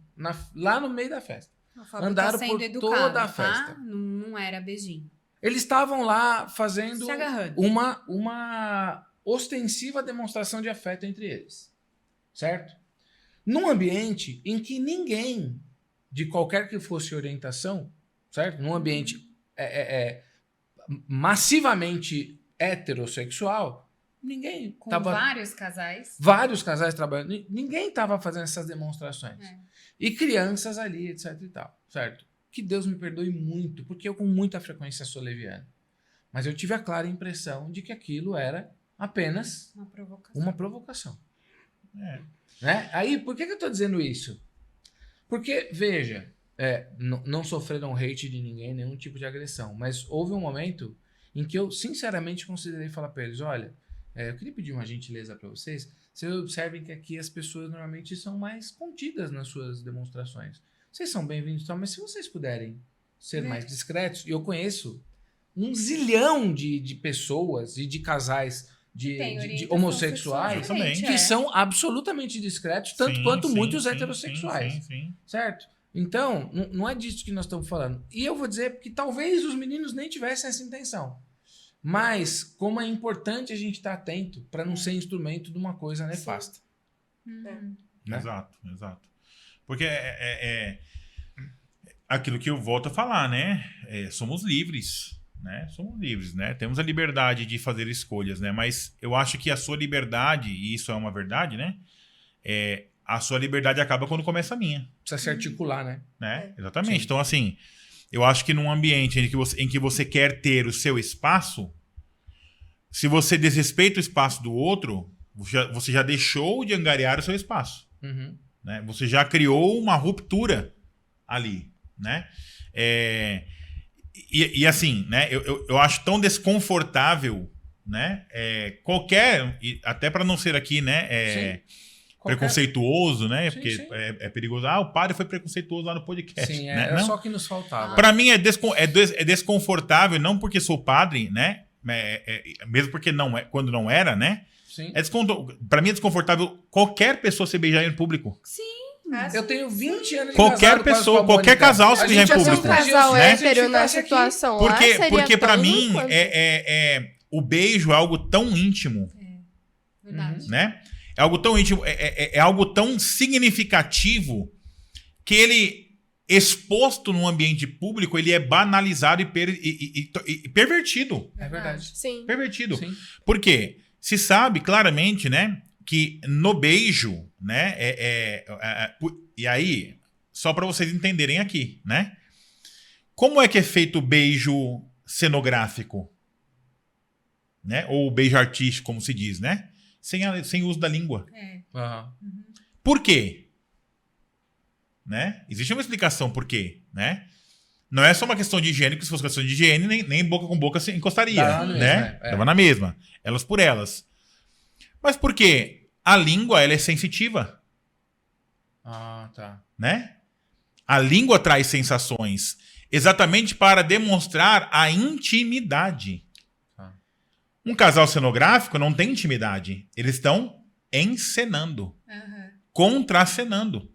lá no meio da festa. Andaram por toda a festa. Tá? Não era beijinho. Eles estavam lá fazendo Se agarrando. uma ostensiva demonstração de afeto entre eles. Certo? Num ambiente em que ninguém, de qualquer que fosse orientação, certo? Num ambiente massivamente heterossexual, ninguém Com tava... vários casais. Vários casais trabalhando. Ninguém estava fazendo essas demonstrações. E crianças ali, etc e tal. Certo? Que Deus me perdoe muito, porque eu com muita frequência sou leviano. Mas eu tive a clara impressão de que aquilo era apenas uma provocação. Né? Aí, por que eu estou dizendo isso? Porque, veja, não sofreram hate de ninguém, nenhum tipo de agressão, mas houve um momento em que eu, sinceramente, considerei falar para eles, olha, eu queria pedir uma gentileza para vocês, vocês observem que aqui as pessoas normalmente são mais contidas nas suas demonstrações. Vocês são bem-vindos, mas se vocês puderem ser mais discretos, e eu conheço um zilhão de pessoas e de casais de homossexuais que são absolutamente discretos, tanto quanto muitos heterossexuais. Sim. Certo? Então, não é disso que nós estamos falando. E eu vou dizer que talvez os meninos nem tivessem essa intenção. Mas como é importante a gente estar atento para não ser instrumento de uma coisa nefasta. Uhum. Né? Exato. Porque aquilo que eu volto a falar, né? Somos livres, né? Somos livres, né? Temos a liberdade de fazer escolhas, né? Mas eu acho que a sua liberdade, e isso é uma verdade, né? A sua liberdade acaba quando começa a minha. Precisa se articular, né? Exatamente. Sim. Então, assim, eu acho que num ambiente em que você quer ter o seu espaço, se você desrespeita o espaço do outro, você já deixou de angariar o seu espaço. Uhum. Né? Você já criou uma ruptura ali, né? E assim, né? Eu acho tão desconfortável, né? Até para não ser aqui, né? Preconceituoso, né? Sim, Porque sim. É perigoso. O padre foi preconceituoso lá no podcast. Sim, né? era só que nos faltava. Para mim é desconfortável, não porque sou padre, né? Mesmo porque quando não era, né? Sim. Para mim é desconfortável qualquer pessoa se beijar em público. Sim. Eu tenho 20 anos de Qualquer casado pessoa, com a qualquer Mônica. casal se A beijar em gente ia ser público. Um casal né? hétero na situação lá seria Porque para tão mim quanto- o beijo é algo tão íntimo, Verdade. né? É algo tão íntimo, é algo tão significativo que ele, exposto num ambiente público, ele é banalizado e pervertido. É verdade. Sim. Pervertido. Sim. Por quê? Se sabe claramente, né, que no beijo, né, e aí, só para vocês entenderem aqui, né, como é que é feito o beijo cenográfico, né, ou o beijo artístico, como se diz, né, sem uso da língua. Uhum. Por quê? Né? Existe uma explicação por quê, né? Não é só uma questão de higiene, porque se fosse questão de higiene, nem boca com boca se encostaria, Dava na né? mesma, Dava na mesma. Elas por elas. Mas por quê? A língua, ela é sensitiva, Ah, tá. né? A língua traz sensações exatamente para demonstrar a intimidade. Ah. Um casal cenográfico não tem intimidade. Eles estão encenando, contracenando.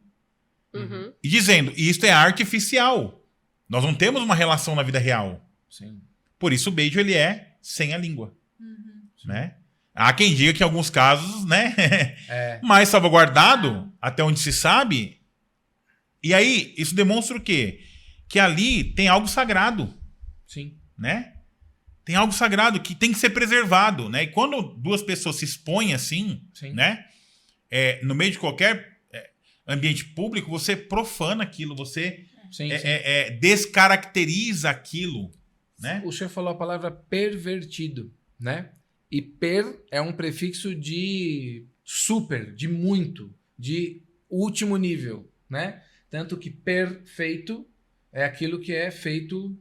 Uhum. E dizendo, isto é artificial. Nós não temos uma relação na vida real. Sim. Por isso o beijo ele é sem a língua. Né? Há quem diga que em alguns casos, né? Mais salvaguardado, até onde se sabe. E aí, isso demonstra o quê? Que ali tem algo sagrado. Sim. né? Tem algo sagrado que tem que ser preservado, né? E quando duas pessoas se expõem assim, Sim. né? No meio de qualquer ambiente público, você profana aquilo, você Sim, descaracteriza aquilo, né? O senhor falou a palavra pervertido, né? E per é um prefixo de super, de muito, de último nível, né? Tanto que perfeito é aquilo que é feito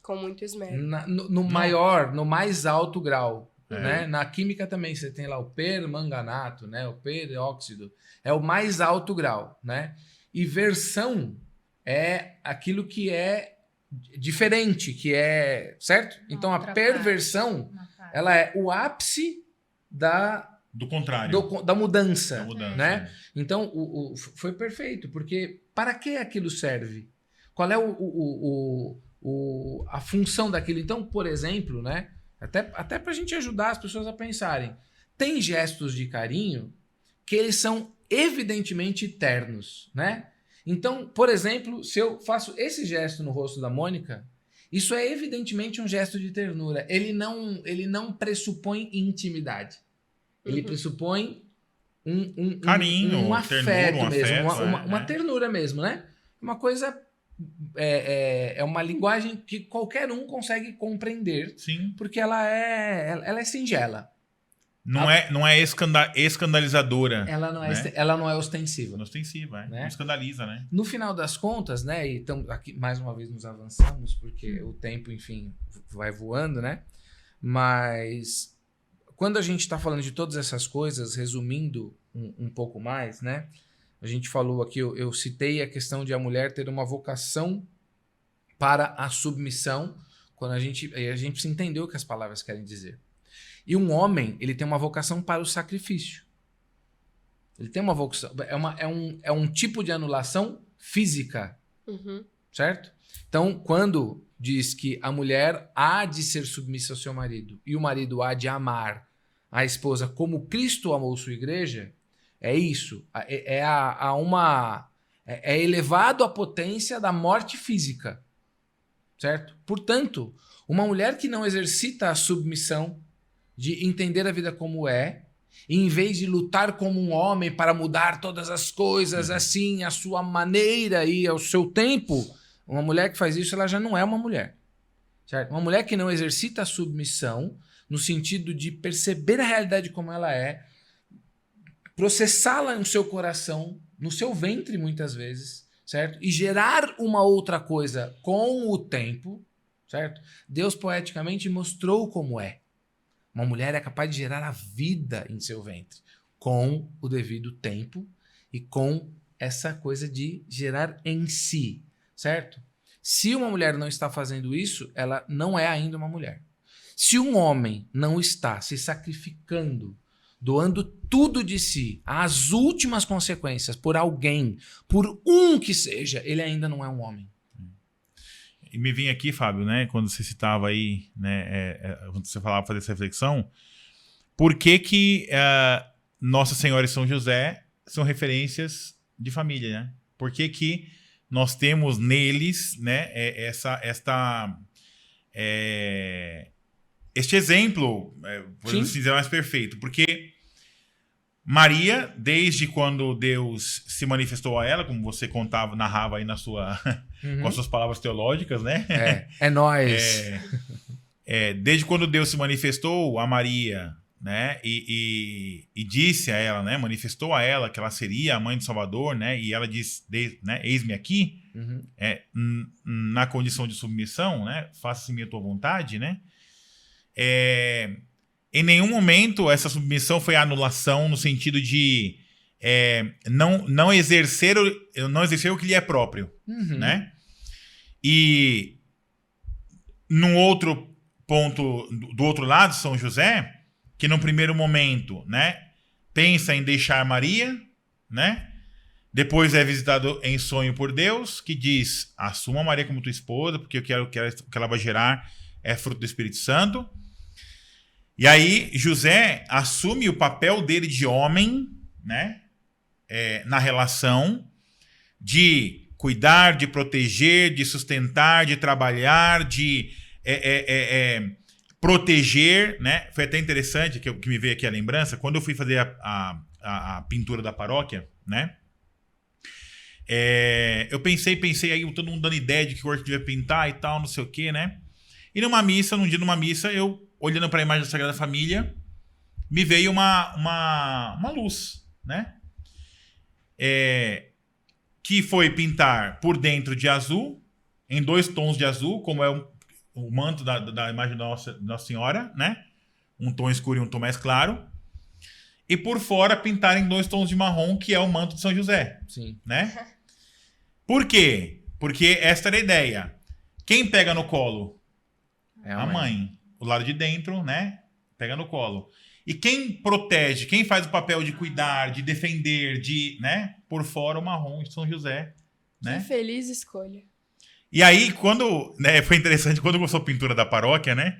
Com muito esmero. no maior, no mais alto grau. É. Né? Na química também você tem lá o permanganato, né? O peróxido. É o mais alto grau. Né? E versão é aquilo que é diferente, que é... Certo? Então a Outra perversão, ela é o ápice Do contrário. da mudança. Da mudança, Né? Então foi perfeito, porque para que aquilo serve? Qual é a função daquilo? Então, por exemplo, né? Até para a gente ajudar as pessoas a pensarem. Tem gestos de carinho que eles são evidentemente ternos, né? Então, por exemplo, se eu faço esse gesto no rosto da Mônica, isso é evidentemente um gesto de ternura. Ele não pressupõe intimidade. Ele pressupõe um carinho, um afeto mesmo, uma né? ternura mesmo, né? Uma coisa... É uma linguagem que qualquer um consegue compreender. Sim. Porque ela é singela. Não é escandalizadora. Ela não é, né? ela não é ostensiva. Inostensiva, Né? Não escandaliza, né? No final das contas, né? E então, aqui mais uma vez nos avançamos, porque o tempo, enfim, vai voando, né? Mas quando a gente está falando de todas essas coisas, resumindo um pouco mais, né? A gente falou aqui, eu citei a questão de a mulher ter uma vocação para a submissão, quando a gente precisa entender o que as palavras querem dizer. E um homem, ele tem uma vocação para o sacrifício. Ele tem uma vocação, é um tipo de anulação física, certo? Então, quando diz que a mulher há de ser submissa ao seu marido e o marido há de amar a esposa como Cristo amou sua igreja, é isso. É elevado à potência da morte física. Certo? Portanto, uma mulher que não exercita a submissão de entender a vida como é, e em vez de lutar como um homem para mudar todas as coisas assim, a sua maneira e ao seu tempo, uma mulher que faz isso, ela já não é uma mulher. Certo? Uma mulher que não exercita a submissão, no sentido de perceber a realidade como ela é, processá-la no seu coração, no seu ventre muitas vezes, certo? E gerar uma outra coisa com o tempo, certo? Deus poeticamente mostrou como é. Uma mulher é capaz de gerar a vida em seu ventre com o devido tempo e com essa coisa de gerar em si, certo? Se uma mulher não está fazendo isso, ela não é ainda uma mulher. Se um homem não está se sacrificando, doando tudo de si, às últimas consequências, por alguém, por um que seja, ele ainda não é um homem. E me vinha aqui, Fábio, né, quando você citava aí, né, quando você falava fazer essa reflexão, por que Nossa Senhora e São José são referências de família, né? Por que nós temos neles, né, este exemplo, por assim dizer, mais perfeito? Porque Maria, desde quando Deus se manifestou a ela, como você narrava aí com as suas palavras teológicas, né? É nóis. Desde quando Deus se manifestou a Maria, né? E disse a ela, né? Manifestou a ela que ela seria a mãe do Salvador, né? E ela disse, né? Eis-me aqui, na condição de submissão, né? Faça-se a tua vontade, né? Em nenhum momento essa submissão foi anulação no sentido de não exercer o que lhe é próprio, né? E num outro ponto, do outro lado, São José, que no primeiro momento, né, pensa em deixar Maria, né? Depois é visitado em sonho por Deus, que diz: assuma Maria como tua esposa, porque eu quero que ela vai gerar é fruto do Espírito Santo. E aí José assume o papel dele de homem, né, na relação, de cuidar, de proteger, de sustentar, de trabalhar, de proteger, né? Foi até interessante que me veio aqui a lembrança, quando eu fui fazer a pintura da paróquia, né? Eu pensei, aí todo mundo dando ideia de que cor que devia pintar e tal, não sei o que, né? E num dia numa missa, eu, olhando para a imagem da Sagrada Família, me veio uma luz, né? Que foi pintar por dentro de azul, em 2 tons de azul, como é o manto da imagem da Nossa Senhora, né? Um tom escuro e um tom mais claro. E por fora pintar em 2 tons de marrom, que é o manto de São José. Sim. Né? Por quê? Porque esta era a ideia. Quem pega no colo? É A mãe. O lado de dentro, né? Pega no colo. E quem protege, quem faz o papel de cuidar, de defender, né? Por fora o marrom de São José. Né? Que feliz escolha. E aí, né, foi interessante, quando começou a pintura da paróquia, né?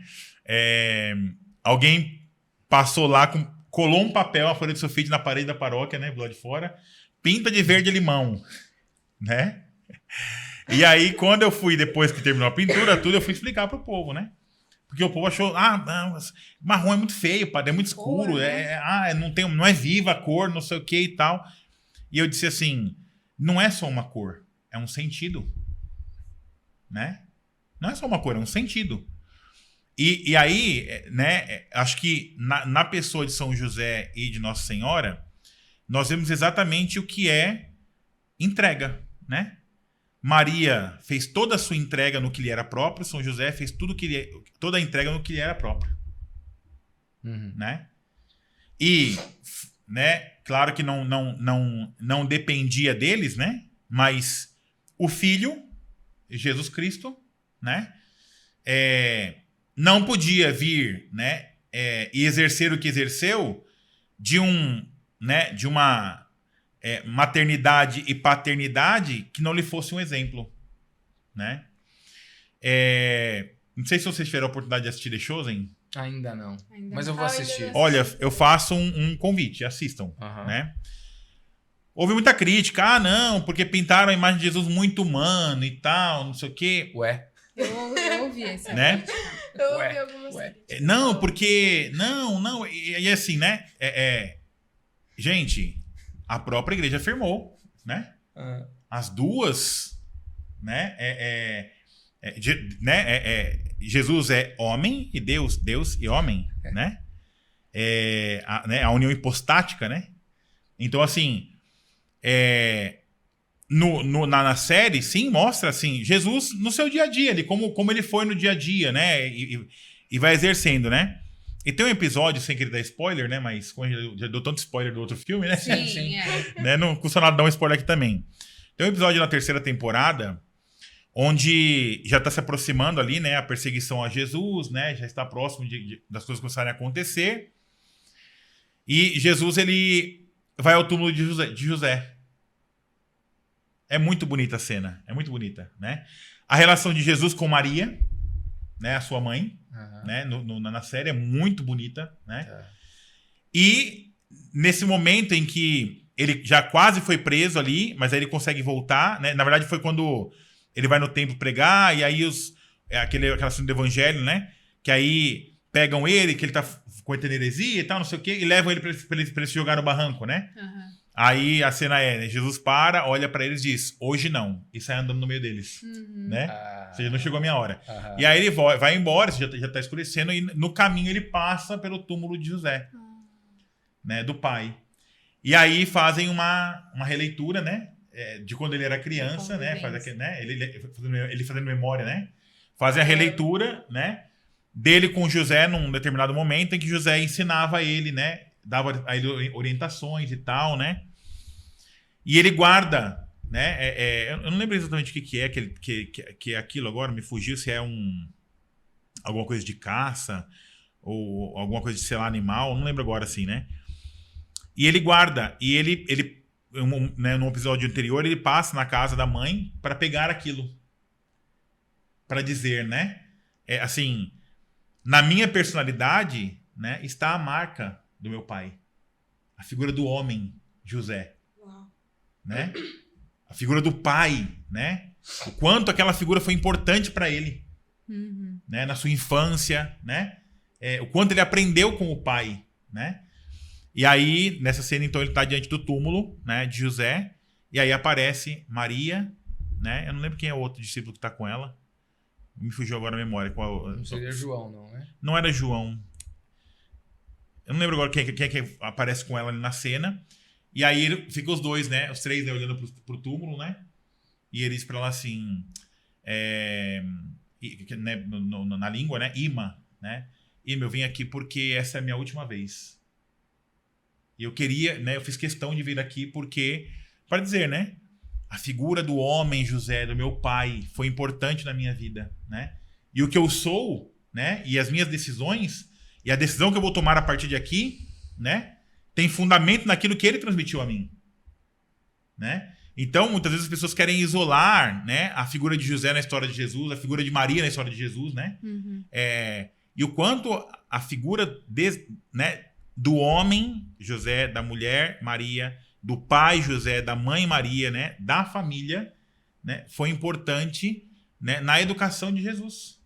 Alguém passou lá, colou um papel, uma folha de sulfite na parede da paróquia, né? Do lado de fora. Pinta de verde limão. Né? E aí, quando eu fui, depois que terminou a pintura, tudo, eu fui explicar pro povo, né? Porque o povo achou, não, marrom é muito feio, padre, é muito escuro, Cor, né? não é viva a cor, não sei o que e tal. E eu disse assim, não é só uma cor, é um sentido. Né? Não é só uma cor, é um sentido. E aí, né, acho que na pessoa de São José e de Nossa Senhora, nós vemos exatamente o que é entrega, né? Maria fez toda a sua entrega no que lhe era próprio, São José fez toda a entrega no que lhe era próprio. Uhum. Né? E, né, claro que não dependia deles, né? Mas o Filho, Jesus Cristo, né? Não podia vir, né? E exercer o que exerceu de uma maternidade e paternidade que não lhe fosse um exemplo, né? Não sei se vocês tiveram a oportunidade de assistir The Chosen. Ainda não. Ainda Mas eu não. vou Ainda assistir. não. Olha, eu faço um convite, assistam, Aham. né? Houve muita crítica, não, porque pintaram a imagem de Jesus muito humano e tal, não sei o quê. Ué. Eu ouvi essa Né? crítica. Eu ouvi Ué, algumas ué. críticas. Não, porque... Não. E assim, né? Gente, a própria igreja afirmou, né? As duas, né? Jesus é homem e Deus e homem, né? A união hipostática, né? Então, assim... na série, sim, mostra assim, Jesus no seu dia a dia, como ele foi no dia a dia, né? E vai exercendo, né? E tem um episódio, sem querer dar spoiler, né? Mas como eu já deu tanto spoiler do outro filme, né? Sim, Né? Não custa nada dar um spoiler aqui também. Tem um episódio na 3ª temporada onde já está se aproximando ali, né? A perseguição a Jesus, né? Já está próximo das coisas começarem a acontecer. E Jesus, ele vai ao túmulo de José. É muito bonita a cena. É muito bonita, né? A relação de Jesus com Maria, né? A sua mãe, né? Na série é muito bonita, né? E nesse momento em que ele já quase foi preso ali, mas aí ele consegue voltar, né? Na verdade foi quando ele vai no templo pregar e aí aquela cena do evangelho, né? Que aí pegam ele, que ele tá cometendo heresia e tal, não sei o quê, e levam ele pra ele se jogar no barranco, né? Uhum. Aí a cena né? Jesus para, olha pra eles e diz, hoje não. E sai andando no meio deles, né? Ou seja, não chegou a minha hora. E aí ele vai embora, já tá escurecendo, e no caminho ele passa pelo túmulo de José, né? Do pai. E aí fazem uma releitura, né? De quando ele era criança, né? Faz aquele, né? Ele fazendo memória, né? Fazem a releitura, né? Dele com José num determinado momento em que José ensinava ele, né? Dava a ele orientações e tal, né? E ele guarda, né? Eu não lembro exatamente o que é aquilo agora, me fugiu se é alguma coisa de caça ou alguma coisa de, sei lá, animal, não lembro agora assim, né? E ele guarda, e ele né, no episódio anterior, ele passa na casa da mãe para pegar aquilo. Para dizer, né? Assim, na minha personalidade, né, está a marca do meu pai. A figura do homem, José. Uau. Né? A figura do pai, né? O quanto aquela figura foi importante para ele. né? Na sua infância, né? O quanto ele aprendeu com o pai, né? E aí, nessa cena, então, ele está diante do túmulo, né, de José, e aí aparece Maria, né? Eu não lembro quem é o outro discípulo que está com ela. Me fugiu agora a memória. Não seria João, não, né? Não era João. Eu não lembro agora quem é que aparece com ela ali na cena. E aí fica os dois, né? Os três, né, olhando pro túmulo, né? E ele diz pra ela assim... né, na língua, né? Ima, né? Ima, eu vim aqui porque essa é a minha última vez. E eu queria, né? Eu fiz questão de vir aqui porque... Para dizer, né? A figura do homem, José, do meu pai, foi importante na minha vida, né? E o que eu sou, né? E as minhas decisões, e a decisão que eu vou tomar a partir de aqui, né? Tem fundamento naquilo que ele transmitiu a mim, né? Então, muitas vezes as pessoas querem isolar, né? A figura de José na história de Jesus, a figura de Maria na história de Jesus, né? E o quanto a figura né, do homem, José, da mulher, Maria, do pai, José, da mãe, Maria, né? Da família, né? Foi importante, né? Na educação de Jesus,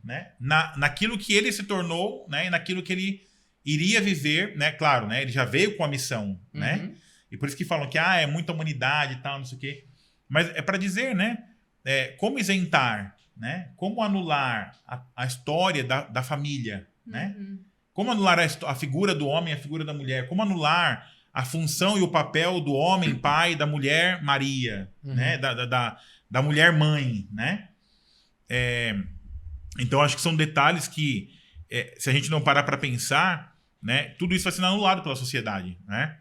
né? Naquilo que ele se tornou, né? E naquilo que ele iria viver, né? Claro, né? Ele já veio com a missão, né? E por isso que falam que é muita humanidade e tal, não sei o quê. Mas é para dizer, né? Como isentar, né? Como anular a história da família, né? Como anular a figura do homem, a figura da mulher? Como anular a função e o papel do homem, pai, da mulher, Maria, né? Da mulher mãe, né? Então, acho que são detalhes que, se a gente não parar para pensar, né? Tudo isso vai sendo anulado pela sociedade, né?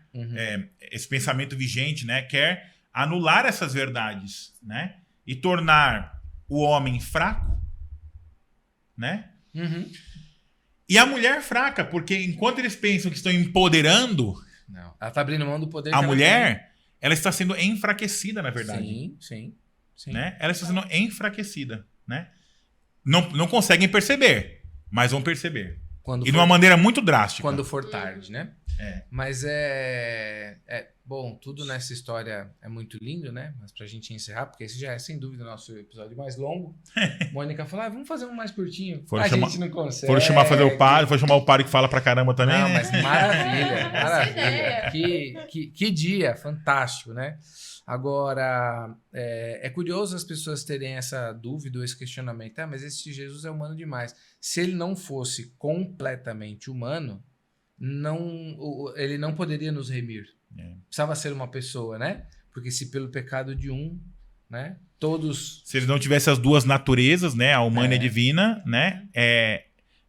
Esse pensamento vigente, né? Quer anular essas verdades, né? E tornar o homem fraco, né? E a mulher fraca, porque enquanto eles pensam que estão empoderando... Não, ela está abrindo mão do poder. A mulher, ela está sendo enfraquecida, na verdade. Sim. Né? Ela está sendo enfraquecida, né? Não conseguem perceber, mas vão perceber. De uma maneira muito drástica. Quando for tarde, né? Mas bom, tudo nessa história é muito lindo, né? Mas pra gente encerrar, porque esse já é sem dúvida o nosso episódio mais longo. Mônica falou, vamos fazer um mais curtinho. Gente não consegue. Foram chamar o padre que fala pra caramba também. Não, né? mas maravilha. Que dia, fantástico, né? Agora, é curioso as pessoas terem essa dúvida ou esse questionamento. Mas esse Jesus é humano demais. Se ele não fosse completamente humano, ele não poderia nos remir. Precisava ser uma pessoa, né? Porque se pelo pecado de um, né? Todos... Se ele não tivesse as duas naturezas, né? A humana e a divina, né?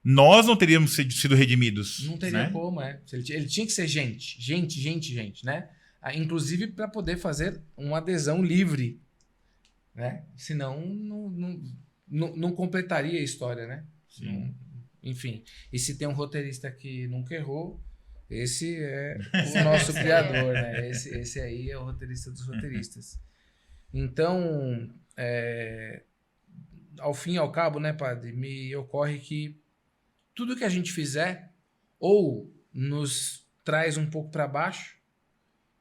Nós não teríamos sido redimidos. Não teria como, Ele tinha que ser gente, né? Inclusive para poder fazer uma adesão livre, né? Senão não completaria a história, né? Enfim, e se tem um roteirista que nunca errou, esse é o nosso criador, né? Esse aí é o roteirista dos roteiristas. Então, ao fim e ao cabo, né, padre, me ocorre que tudo que a gente fizer ou nos traz um pouco para baixo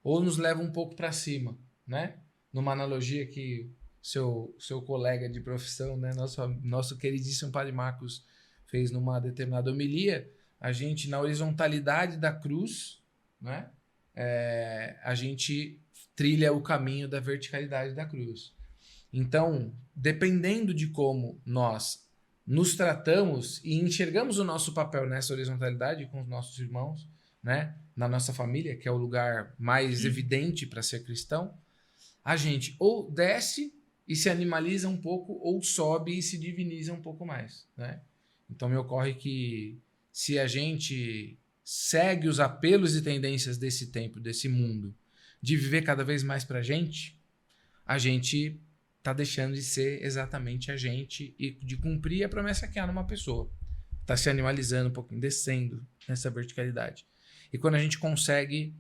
ou nos leva um pouco para cima, né? Numa analogia que seu colega de profissão, né, nosso queridíssimo padre Marcos fez numa determinada homilia, a gente, na horizontalidade da cruz, né, a gente trilha o caminho da verticalidade da cruz. Então, dependendo de como nós nos tratamos e enxergamos o nosso papel nessa horizontalidade com os nossos irmãos, né, na nossa família, que é o lugar mais evidente para ser cristão, a gente ou desce e se animaliza um pouco ou sobe e se diviniza um pouco mais, né? Então me ocorre que se a gente segue os apelos e tendências desse tempo, desse mundo, de viver cada vez mais para a gente está deixando de ser exatamente a gente e de cumprir a promessa que há numa pessoa. Está se animalizando um pouquinho, descendo nessa verticalidade. E quando a gente consegue,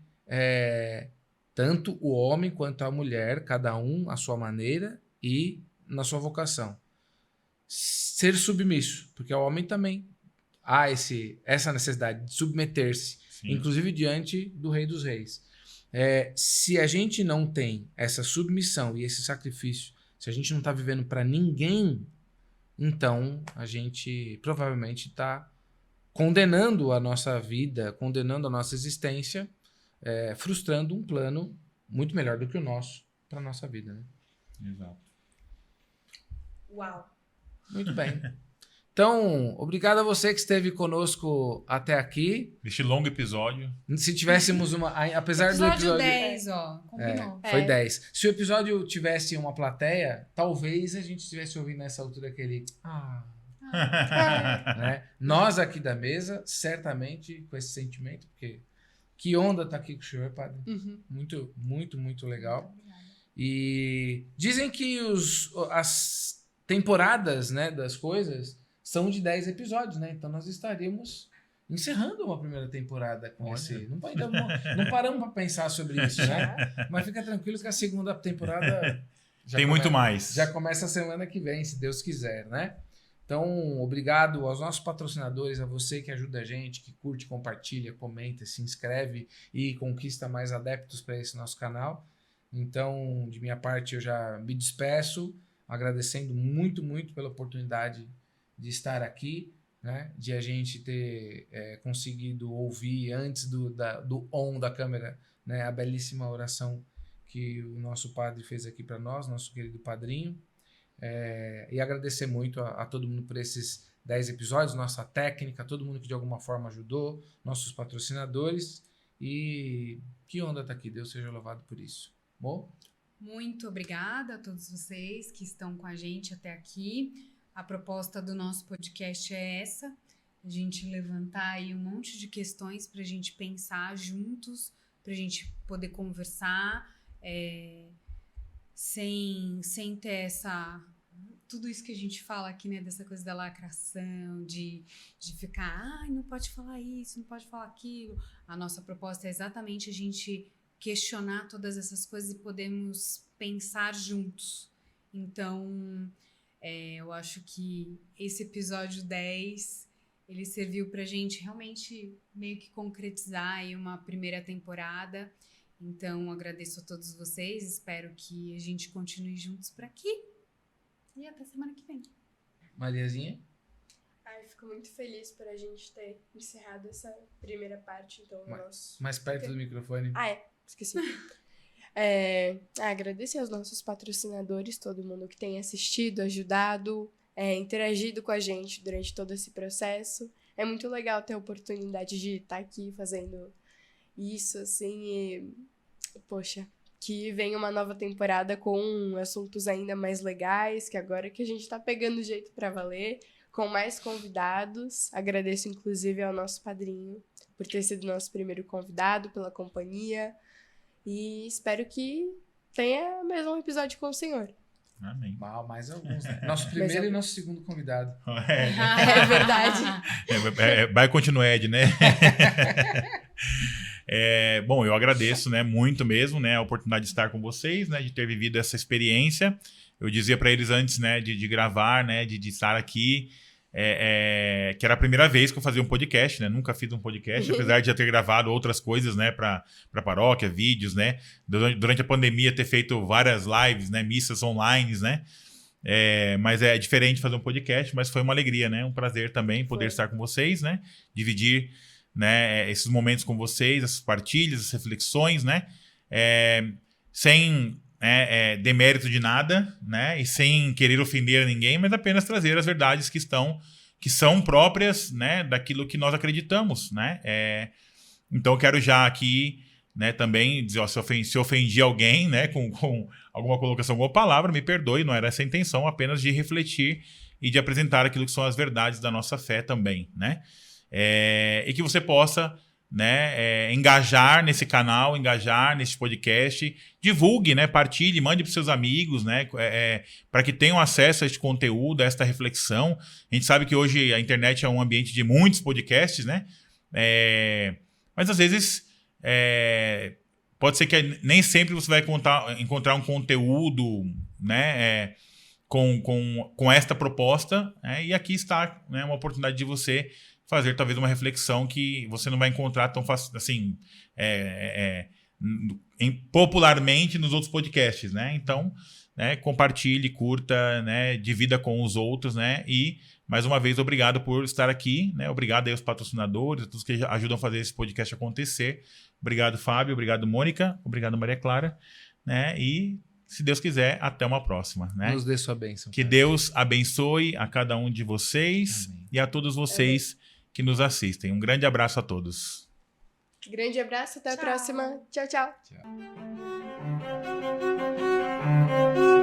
tanto o homem quanto a mulher, cada um à sua maneira e na sua vocação, ser submisso, porque o homem também há essa necessidade de submeter-se, inclusive diante do Rei dos Reis. Se a gente não tem essa submissão e esse sacrifício, se a gente não está vivendo para ninguém, então a gente provavelmente está condenando a nossa vida, condenando a nossa existência, frustrando um plano muito melhor do que o nosso para nossa vida, né? Exato. Uau. Muito bem. Então, obrigado a você que esteve conosco até aqui. Este longo episódio. Se tivéssemos uma... Apesar do Episódio episódio... 10, ó. Combinou. Foi 10. Se o episódio tivesse uma plateia, talvez a gente estivesse ouvindo nessa altura aquele... né? Nós aqui da mesa, certamente com esse sentimento, porque que onda tá aqui com o senhor, padre. Muito, muito, muito legal. E dizem que as temporadas, né, das coisas são de 10 episódios, né? Então nós estaríamos encerrando uma primeira temporada com esse... Não paramos para pensar sobre isso, né? Mas fica tranquilo que a segunda temporada... Tem muito mais. Já começa a semana que vem, se Deus quiser, né? Então, obrigado aos nossos patrocinadores, a você que ajuda a gente, que curte, compartilha, comenta, se inscreve e conquista mais adeptos para esse nosso canal. Então, de minha parte, eu já me despeço, agradecendo muito, muito pela oportunidade de estar aqui, né? De a gente ter conseguido ouvir antes do on da câmera, né? A belíssima oração que o nosso padre fez aqui para nós, nosso querido padrinho. E agradecer muito a todo mundo por esses 10 episódios, nossa técnica, todo mundo que de alguma forma ajudou, nossos patrocinadores. E que onda tá aqui, Deus seja louvado por isso. Bom? Muito obrigada a todos vocês que estão com a gente até aqui. A proposta do nosso podcast é essa, a gente levantar aí um monte de questões para a gente pensar juntos, para a gente poder conversar, sem ter tudo isso que a gente fala aqui, né, dessa coisa da lacração, de ficar, não pode falar isso, não pode falar aquilo. A nossa proposta é exatamente a gente questionar todas essas coisas e podermos pensar juntos. Então, eu acho que esse episódio 10, ele serviu pra gente realmente meio que concretizar aí uma primeira temporada. Então, agradeço a todos vocês, espero que a gente continue juntos por aqui. E até semana que vem. Mariazinha? Fico muito feliz por a gente ter encerrado essa primeira parte, então, mais perto do microfone. Esqueci. Agradecer aos nossos patrocinadores, todo mundo que tem assistido, ajudado, interagido com a gente durante todo esse processo. É muito legal ter a oportunidade de estar aqui fazendo isso, assim, e, poxa, que venha uma nova temporada com assuntos ainda mais legais, que agora que a gente tá pegando o jeito pra valer, com mais convidados. Agradeço, inclusive, ao nosso padrinho por ter sido nosso primeiro convidado, pela companhia, e espero que tenha mais um episódio com o senhor. Amém. Mais alguns, né? Nosso primeiro e nosso segundo convidado. É verdade. Vai continuar, Ed, né? Bom, eu agradeço, né, muito mesmo, né, a oportunidade de estar com vocês, né, de ter vivido essa experiência. Eu dizia para eles antes, né, de gravar, né, de estar aqui, que era a primeira vez que eu fazia um podcast, né, nunca fiz um podcast, apesar de já ter gravado outras coisas, né, para paróquia, vídeos, né, durante a pandemia ter feito várias lives, né, missas online, né, mas é diferente fazer um podcast, mas foi uma alegria, né, um prazer também poder estar com vocês, né, dividir, né, esses momentos com vocês, essas partilhas, essas reflexões, né, sem demérito de nada, né, e sem querer ofender ninguém, mas apenas trazer as verdades que são próprias, né, daquilo que nós acreditamos, né. Então eu quero já aqui, né, também dizer, se ofendi alguém, né, com alguma colocação, alguma palavra, me perdoe, não era essa a intenção, apenas de refletir e de apresentar aquilo que são as verdades da nossa fé também, né. E que você possa, né, engajar nesse canal, engajar nesse podcast, divulgue, né, partilhe, mande para os seus amigos, né, para que tenham acesso a este conteúdo, a esta reflexão. A gente sabe que hoje a internet é um ambiente de muitos podcasts, né, mas às vezes pode ser que nem sempre você vai encontrar um conteúdo, né, com esta proposta, né, e aqui está, né, uma oportunidade de você fazer talvez uma reflexão que você não vai encontrar tão fácil, assim, popularmente nos outros podcasts, né? Então, né? Compartilhe, curta, né? Divida com os outros, né? E, mais uma vez, obrigado por estar aqui, né? Obrigado aí aos patrocinadores, a todos que ajudam a fazer esse podcast acontecer. Obrigado, Fábio. Obrigado, Mônica. Obrigado, Maria Clara. Né? E, se Deus quiser, até uma próxima. Né? Nos dê sua bênção. Que Deus abençoe a cada um de vocês. Amém. E a todos vocês que nos assistem. Um grande abraço a todos. Grande abraço, até a Tchau. próxima. Tchau, tchau. Tchau.